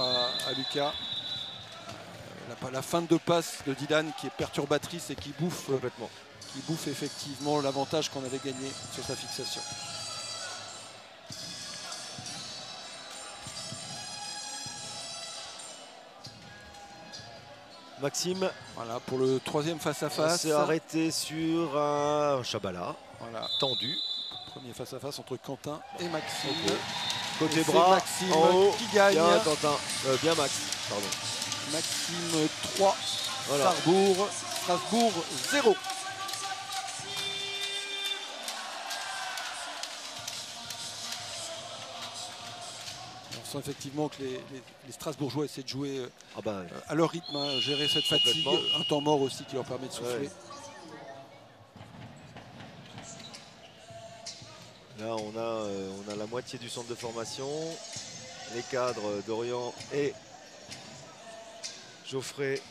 à Lucas. La feinte de passe de Dylan qui est perturbatrice et qui bouffe complètement. Qui bouffe effectivement l'avantage qu'on avait gagné sur sa fixation. Maxime. Voilà, pour le troisième face-à-face. C'est arrêté sur un Chabala. Voilà. Tendu. Premier face-à-face entre Quentin et Maxime. Okay. Côté bras, Maxime en haut, qui gagne. Bien Quentin, bien Max, pardon. Maxime 3, voilà. Strasbourg 0. On sent effectivement que les Strasbourgeois essaient de jouer à leur rythme, gérer cette fatigue, un temps mort aussi qui leur permet de souffler. Ouais. Là, on a la moitié du centre de formation. Les cadres Dorian et Geoffrey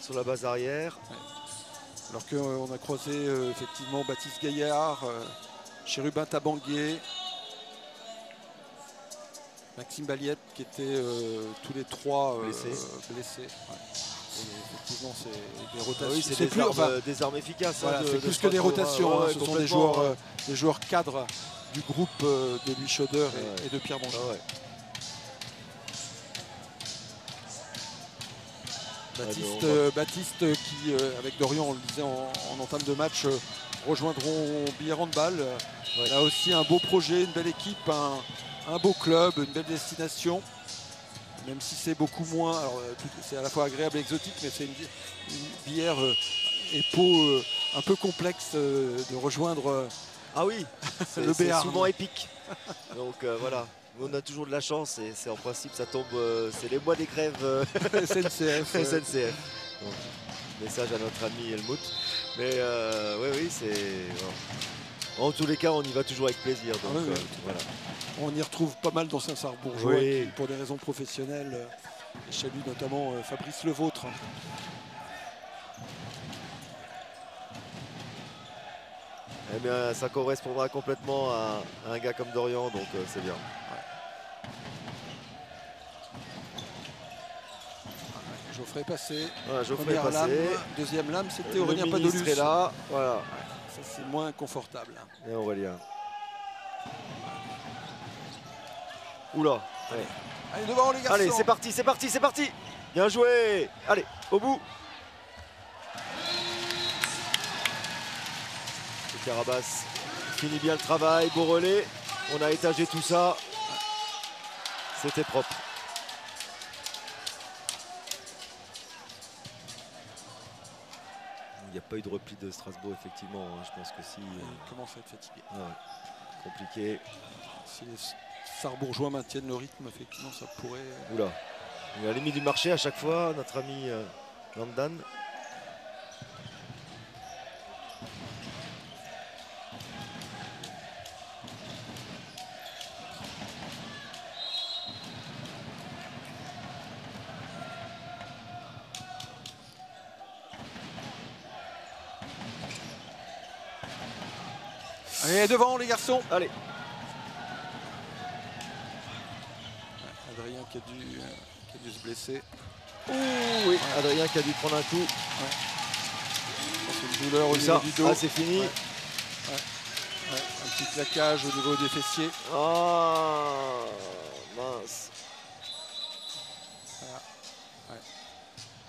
sur la base arrière. Ouais. Alors qu'on a croisé effectivement Baptiste Gaillard, Chérubin Tabanguier, Maxime Baliette qui étaient tous les trois blessés. Ouais. Effectivement, c'est des rotations. Oui, c'est des armes efficaces. Voilà, c'est plus que des rotations. Ce sont des joueurs cadres du groupe de Louis Schauder et de Pierre Bonjour. Baptiste qui, avec Dorian, on le disait en entame de match, rejoindront Billard Handball. Là aussi, un beau projet, une belle équipe, un beau club, une belle destination. Même si c'est beaucoup moins, alors c'est à la fois agréable et exotique, mais c'est une bière et peau un peu complexe de rejoindre le Béarn. C'est souvent épique. Donc voilà, on a toujours de la chance et c'est en principe ça tombe, c'est les mois des grèves SNCF. SNCF. Donc, message à notre ami Helmut. Mais oui, c'est... En tous les cas, on y va toujours avec plaisir. Donc, voilà. On y retrouve pas mal d'anciens Sarrebourgeois qui, pour des raisons professionnelles, et chez lui notamment Fabrice Levôtre. Eh bien, ça correspondra complètement à un gars comme Dorian, donc c'est bien. Geoffrey passé. Voilà, Geoffrey Première passé. lame, deuxième lame, c'était Aurélien Padolus. Est là, voilà. Ça c'est moins confortable. Et Aurélien. Oula. Allez, devant les garçons. Allez, c'est parti, c'est parti, c'est parti. Bien joué. Allez, au bout. Et Carabas finit bien le travail. Beau relais. On a étagé tout ça. C'était propre. Il n'y a pas eu de repli de Strasbourg, effectivement. Hein. Je pense que si. Il commence à être fatigué. Ouais. Compliqué. Si les Sarrebourgeois maintiennent le rythme, effectivement, ça pourrait. Oula. Il a limite du marché à chaque fois, notre ami Landan. Allez, devant les garçons. Allez. Adrien qui a dû se blesser. Ouh, oui, ouais. Adrien qui a dû prendre un coup. Ouais. C'est une douleur au niveau du dos. Ah, c'est fini. Ouais. Ouais. Un petit claquage au niveau des fessiers. Ah, mince. Voilà. Ouais.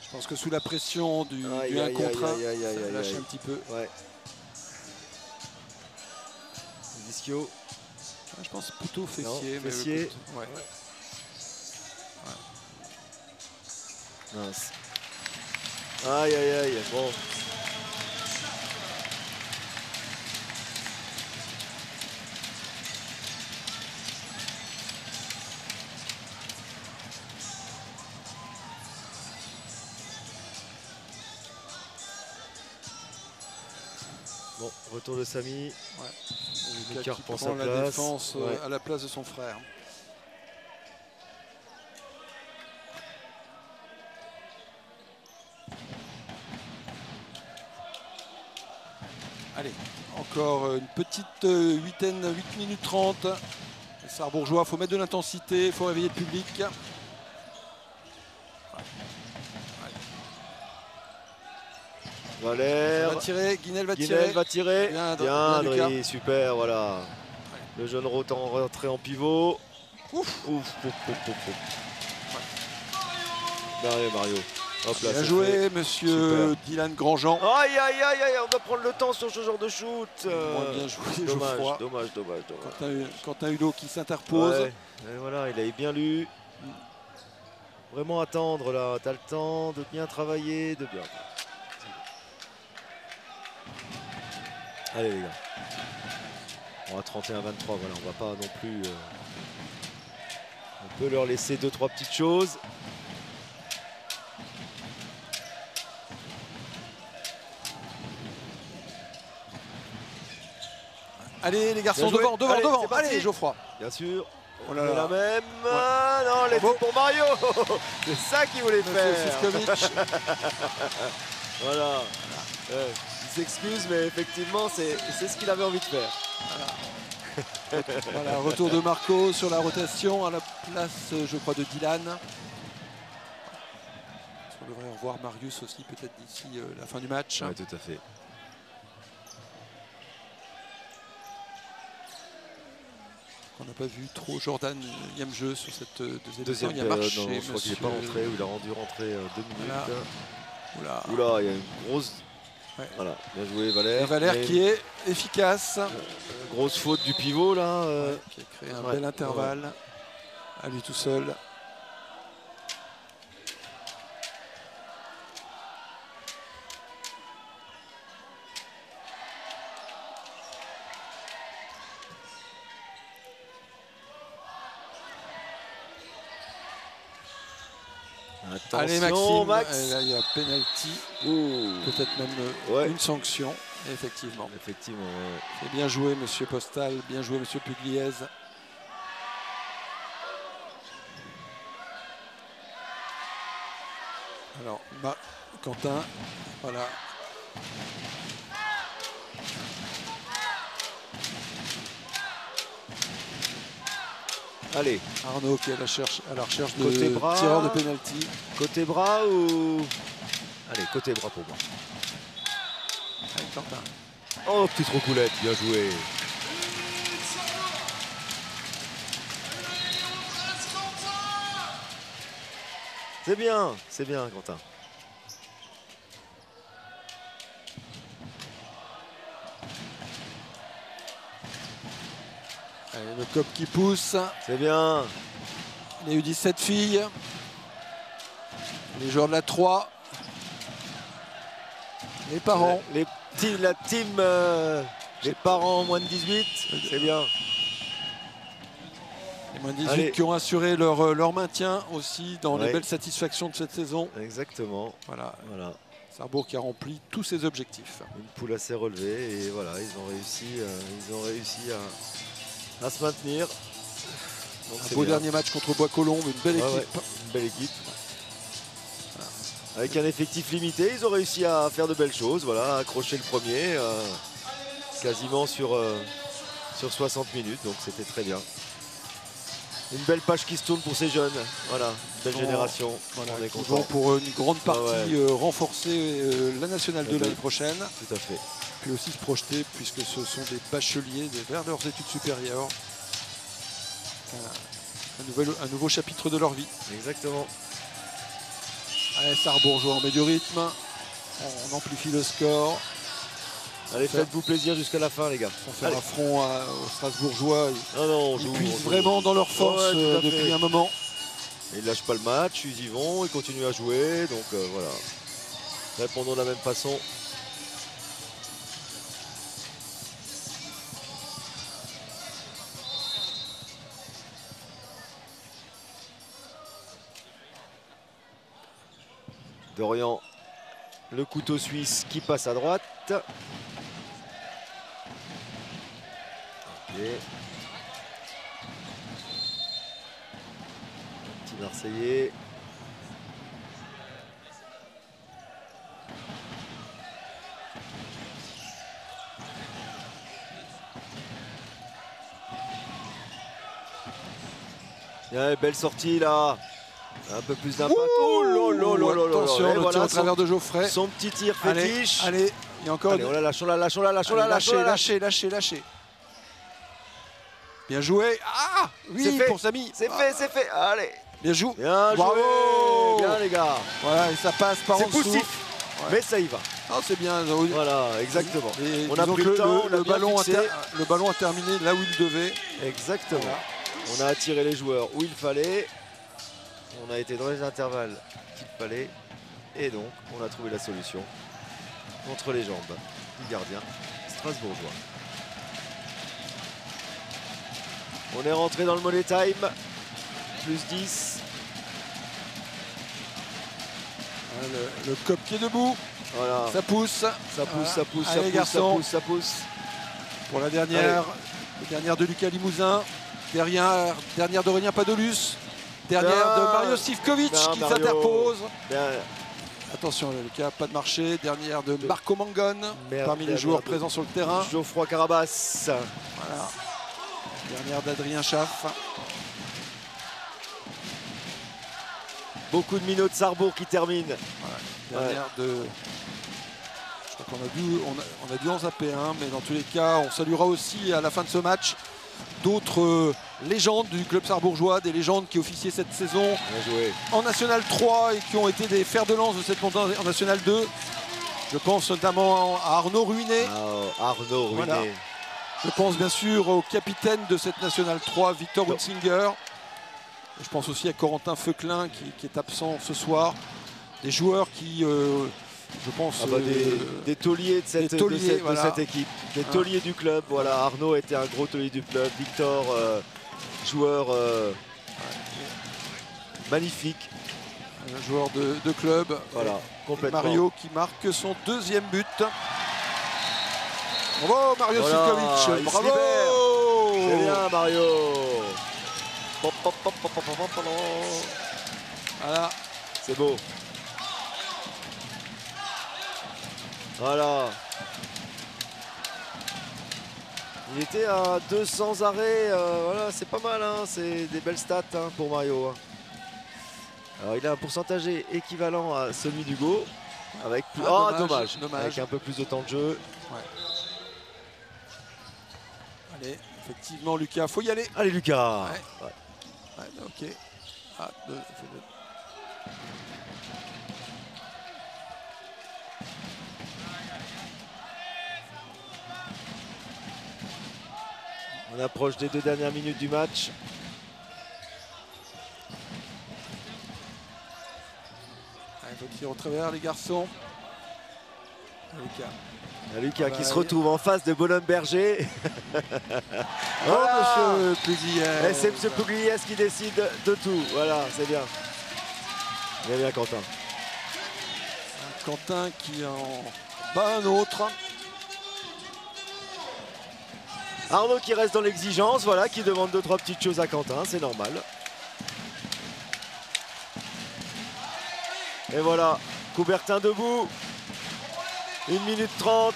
Je pense que sous la pression du 1 contre 1, ça a lâché un petit peu. Ouais. Vischio. Je pense plutôt fessier. Non, mais fessier. Ouais. Mince. Aïe aïe aïe. Bon. Bon, retour de Samy. Ouais. Qui reprend sa la place. Défense à la place de son frère. Allez, encore une petite 8 minutes 30. Les Sarrebourgeois, il faut mettre de l'intensité, il faut réveiller le public. Valère. Va tirer, Guinel va tirer. Guinel va tirer. Bien Adri, super, voilà. Ouais. Le jeune rentré en pivot. Ouf, ouf, ouf, ouf, ouf. Ouais. Mario. Hop là, bien joué, monsieur Dylan Grandjean. Aïe, aïe, aïe, aïe, on doit prendre le temps sur ce genre de shoot. Moins bien joué, dommage, dommage. Quentin Hulot qui s'interpose. Ouais. Et voilà, il avait bien lu. Vraiment attendre là, t'as le temps de bien travailler, de bien. Allez les gars. On va 31-23, voilà, on va pas non plus. On peut leur laisser 2-3 petites choses. Allez les garçons, devant, allez Geoffroy. Bien sûr. Oh là là. La même. Ouais. Non, l'effet pour Mario. C'est ça qu'il voulait faire. Voilà. Il s'excuse, mais effectivement, c'est ce qu'il avait envie de faire. Voilà. Voilà, retour de Marco sur la rotation à la place, je crois, de Dylan. On devrait revoir Marius aussi peut-être d'ici la fin du match. Oui, tout à fait. On n'a pas vu trop Jordan jeu sur cette deuxième il a marché, non, je crois qu'il n'est pas rentré, ou il a rendu rentrer 2 minutes. Voilà. Oula, il y a une grosse. Ouais. Voilà, bien joué Valère. Et Valère qui est efficace. Grosse faute du pivot là. Qui a créé un bel intervalle à lui tout seul. Attention, allez Maxime, Max. Et là il y a penalty, peut-être même une sanction, effectivement. Effectivement, ouais. Et bien joué monsieur Postal, bien joué monsieur Pugliese. Alors, Quentin, voilà. Allez. Arnaud qui est à la recherche de côté bras, tireur de penalty. Côté bras ou... Allez, côté bras pour moi. Allez, Quentin. Oh, petite roucoulette, bien joué. C'est bien Quentin. Allez, le cop qui pousse. C'est bien. Il y a eu 17 filles. Les joueurs de la 3. Les parents. La team, les parents moins de 18, c'est bien. Les moins de 18 qui ont assuré leur maintien aussi dans les belles satisfactions de cette saison. Exactement. Voilà. Sarrebourg qui a rempli tous ses objectifs. Une poule assez relevée et voilà, ils ont réussi à se maintenir. Donc un beau dernier match contre Bois-Colombes, une belle équipe. Une belle équipe. Avec un effectif limité, ils ont réussi à faire de belles choses. Voilà, accrocher le premier quasiment sur 60 minutes, donc c'était très bien. Une belle page qui se tourne pour ces jeunes. Voilà, belle génération. Voilà, on est qui content. vont pour une grande partie renforcer la nationale 2 l'année prochaine. Tout à fait. Puis aussi se projeter, puisque ce sont des bacheliers vers leurs études supérieures. Un nouveau chapitre de leur vie. Exactement. Allez, Sarrebourgeois, on met du rythme. On amplifie le score. Allez, faites-vous plaisir jusqu'à la fin, les gars. Sans faire un front aux Strasbourgeois. Ils puisent vraiment dans leur force depuis un moment. Ils ne lâchent pas le match, ils y vont, ils continuent à jouer. Donc voilà. Répondons de la même façon. Dorian, le couteau suisse qui passe à droite. Okay. Un petit Marseillais. Yeah, belle sortie là. Un peu plus d'impact. Oh là là là là. Attention, le tir au travers de Geoffrey. Son petit tir fétiche. Allez, il y a encore... Allez, on la lâche, on la lâche, on la lâche, on la lâche. Lâchez. Bien joué. Ah oui, pour Samy. C'est fait. Allez. Bien joué. Bien joué. Bien les gars. Voilà, et ça passe par en dessous. C'est poussif, mais ça y va. Ah, c'est bien. Voilà, exactement. Et on a pris le temps, le ballon a terminé là où il devait. Exactement. Voilà. On a attiré les joueurs où il fallait. On a été dans les intervalles qu'il fallait. Et donc, on a trouvé la solution entre les jambes du gardien strasbourgeois. On est rentré dans le money time. Plus 10. Le cop qui est debout. Voilà. Ça pousse. Ça pousse. Pour la dernière de Lucas Limousin. Dernière d'Aurélien Padolus. Dernière de Mario Sivkovic qui s'interpose. Attention Lucas, pas de marché. Dernière de Marco Mangone parmi les joueurs présents sur le terrain. Geoffroy Carabas. Voilà. Dernière d'Adrien Schaff. Beaucoup de minots de Sarrebourg qui terminent. Voilà. Dernière de... Je crois qu'on a dû en zapper un, mais dans tous les cas, on saluera aussi à la fin de ce match d'autres légendes du club sarrebourgeois, des légendes qui officiaient cette saison en National 3 et qui ont été des fers de lance de cette montée en National 2. Je pense notamment à Arnaud Ruinet. Arnaud Ruinet. Voilà. Je pense bien sûr au capitaine de cette National 3, Victor Hunsinger. Je pense aussi à Corentin Feuclin qui est absent ce soir. Des joueurs qui, je pense... des tauliers de cette équipe. Des tauliers du club. Voilà, Arnaud était un gros taulier du club. Victor, joueur magnifique. Un joueur de club. Voilà, complètement. Mario qui marque son deuxième but. Bravo Mario Sivkovic. Bravo. C'est bien Mario. Voilà. C'est beau. Voilà. Il était à 200 arrêts. Voilà, c'est pas mal. Hein. C'est des belles stats hein, pour Mario. Hein. Alors, il a un pourcentage équivalent à celui d'Hugo. Avec plus... dommage. Avec un peu plus de temps de jeu. Ouais. Allez, effectivement, Lucas, faut y aller. Allez, Lucas. Ok. On approche des 2 dernières minutes du match. Allez, tir au travers les garçons. Lucas. Lucas qui se retrouve en face de Boulogne-Berger. Voilà. Oh, monsieur Pugliese. Et c'est monsieur Pugliese qui décide de tout. Voilà, c'est bien. C'est bien Quentin. Quentin qui en bat un autre. Arnaud qui reste dans l'exigence, voilà, qui demande 2-3 petites choses à Quentin, c'est normal. Et voilà, Coubertin debout. 1 minute 30.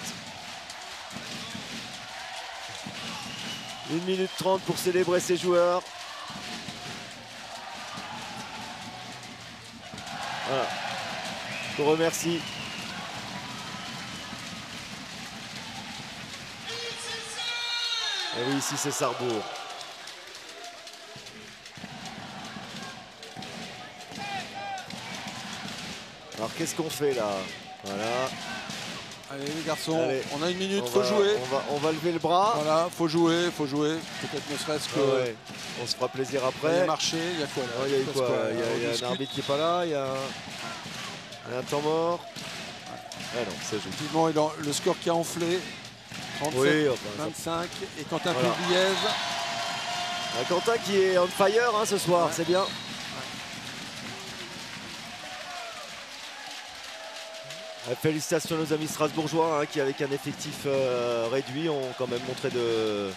1 minute 30 pour célébrer ses joueurs. Voilà. Je vous remercie. Et oui, ici c'est Sarrebourg. Alors qu'est-ce qu'on fait là? Voilà. Allez les garçons, allez, on a 1 minute, faut jouer. On va lever le bras. Voilà, faut jouer. Peut-être ne serait-ce que... Ouais. On se fera plaisir après. Il y a marché, il y a quoi là? Il y a eu quoi? Il y a un arbitre qui n'est pas là, il y a un temps mort. Ah non, c'est juste. Effectivement, le score qui a enflé. 37, oui, enfin, 25. Et Quentin Pugliese. Quentin qui est on fire hein, ce soir, c'est bien. Félicitations à nos amis strasbourgeois hein, qui, avec un effectif réduit, ont quand même montré de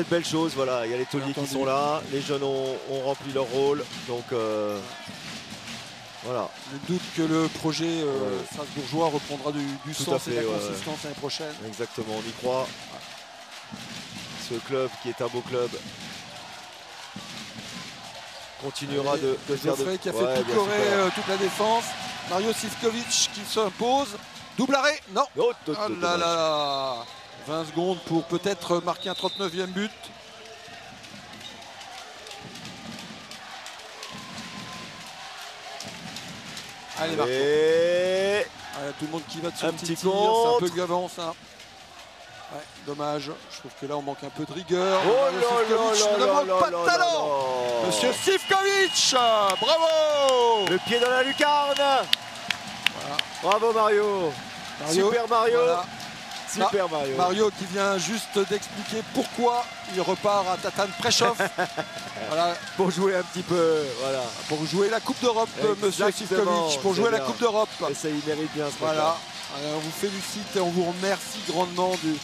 belles choses. Voilà, il y a les tauliers qui sont là, les jeunes ont rempli leur rôle. Donc voilà. Je doute que le projet strasbourgeois reprendra du sens et de la consistance l'année prochaine. Exactement, on y croit. Ce club qui est un beau club continuera de faire de... qui a fait picorer toute la défense. Mario Sivkovic qui s'impose. Double arrêt. Non. Oh là là. 20 secondes pour peut-être marquer un 39e but. Allez, Marco. Allez, tout le monde qui va de son petit tir. C'est un peu gavant ça. Ouais, dommage. Je trouve que là on manque un peu de rigueur. Oh ne manque pas de talent. Monsieur Sivkovic. Bravo. Le pied dans la lucarne. Voilà. Bravo Mario. Super Mario. Voilà. Super Mario. Mario qui vient juste d'expliquer pourquoi il repart à Tatane Prešov. Voilà. Pour jouer un petit peu. Voilà. Pour jouer la Coupe d'Europe, monsieur Sivkovic. Pour jouer la Coupe d'Europe. Et ça, il mérite bien ce voilà. Alors, on vous félicite et on vous remercie grandement du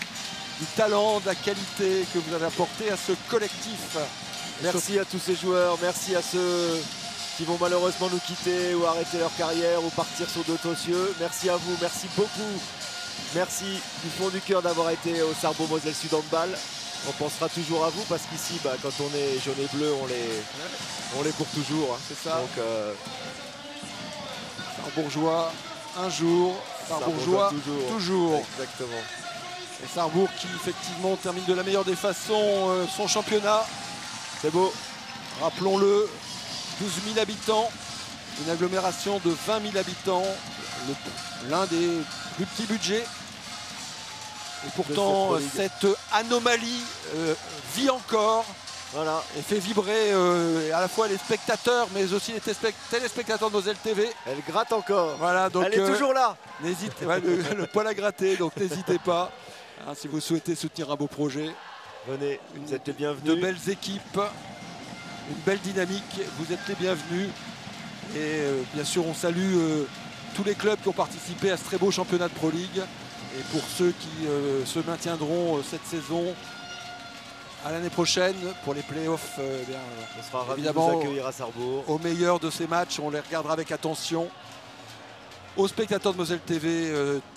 talent, de la qualité que vous avez apporté à ce collectif. Merci à tous ces joueurs, merci à ceux qui vont malheureusement nous quitter ou arrêter leur carrière ou partir sur d'autres cieux. Merci à vous, merci beaucoup. Merci du fond du cœur d'avoir été au Sarrebourg Moselle Sud Handball. On pensera toujours à vous parce qu'ici, quand on est jaune et bleu, on l'est pour toujours. Hein. C'est ça. Donc, Sarrebourgeois, un jour. Sarrebourgeois, toujours. Exactement. Et Sarrebourg qui effectivement termine de la meilleure des façons son championnat. C'est beau. Rappelons-le, 12 000 habitants, une agglomération de 20 000 habitants, l'un des plus petits budgets. Et pourtant, cette anomalie vit encore. Voilà. Et fait vibrer à la fois les spectateurs, mais aussi les téléspectateurs de Moselle TV. Elle gratte encore. Voilà, donc, elle est toujours là. Le poil à gratter, donc n'hésitez pas. Hein, si vous souhaitez soutenir un beau projet. Venez, vous êtes les bienvenus. De belles équipes, une belle dynamique, vous êtes les bienvenus. Et bien sûr, on salue tous les clubs qui ont participé à ce très beau championnat de Pro League. Et pour ceux qui se maintiendront cette saison, à l'année prochaine pour les playoffs, on sera ravis de vous accueillir à Sarrebourg. Au meilleur de ces matchs, on les regardera avec attention. Aux spectateurs de Moselle TV,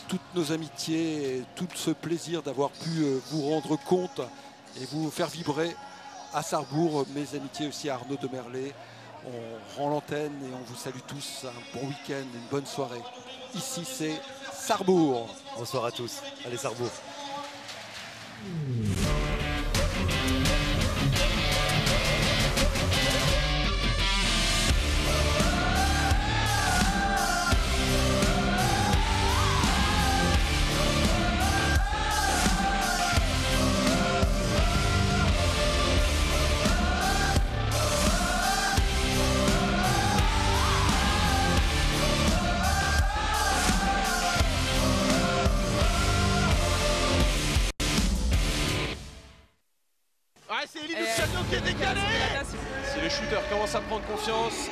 toutes nos amitiés et tout ce plaisir d'avoir pu vous rendre compte et vous faire vibrer à Sarrebourg. Mes amitiés aussi à Arnaud de Merlet. On rend l'antenne et on vous salue tous. Un bon week-end, une bonne soirée. Ici, c'est Sarrebourg. Bonsoir à tous. Allez, Sarrebourg. qui est décalé. Si le shooter commence à prendre confiance.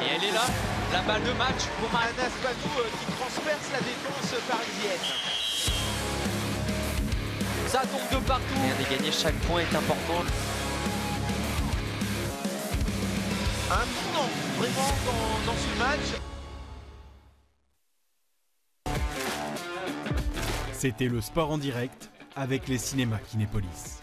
Et elle est là, la balle de match pour Anas Panou qui transperce la défense parisienne. Ça tombe de partout. Et gagner chaque point est important. Un tournant vraiment dans ce match. C'était le sport en direct avec les cinémas Kinépolis.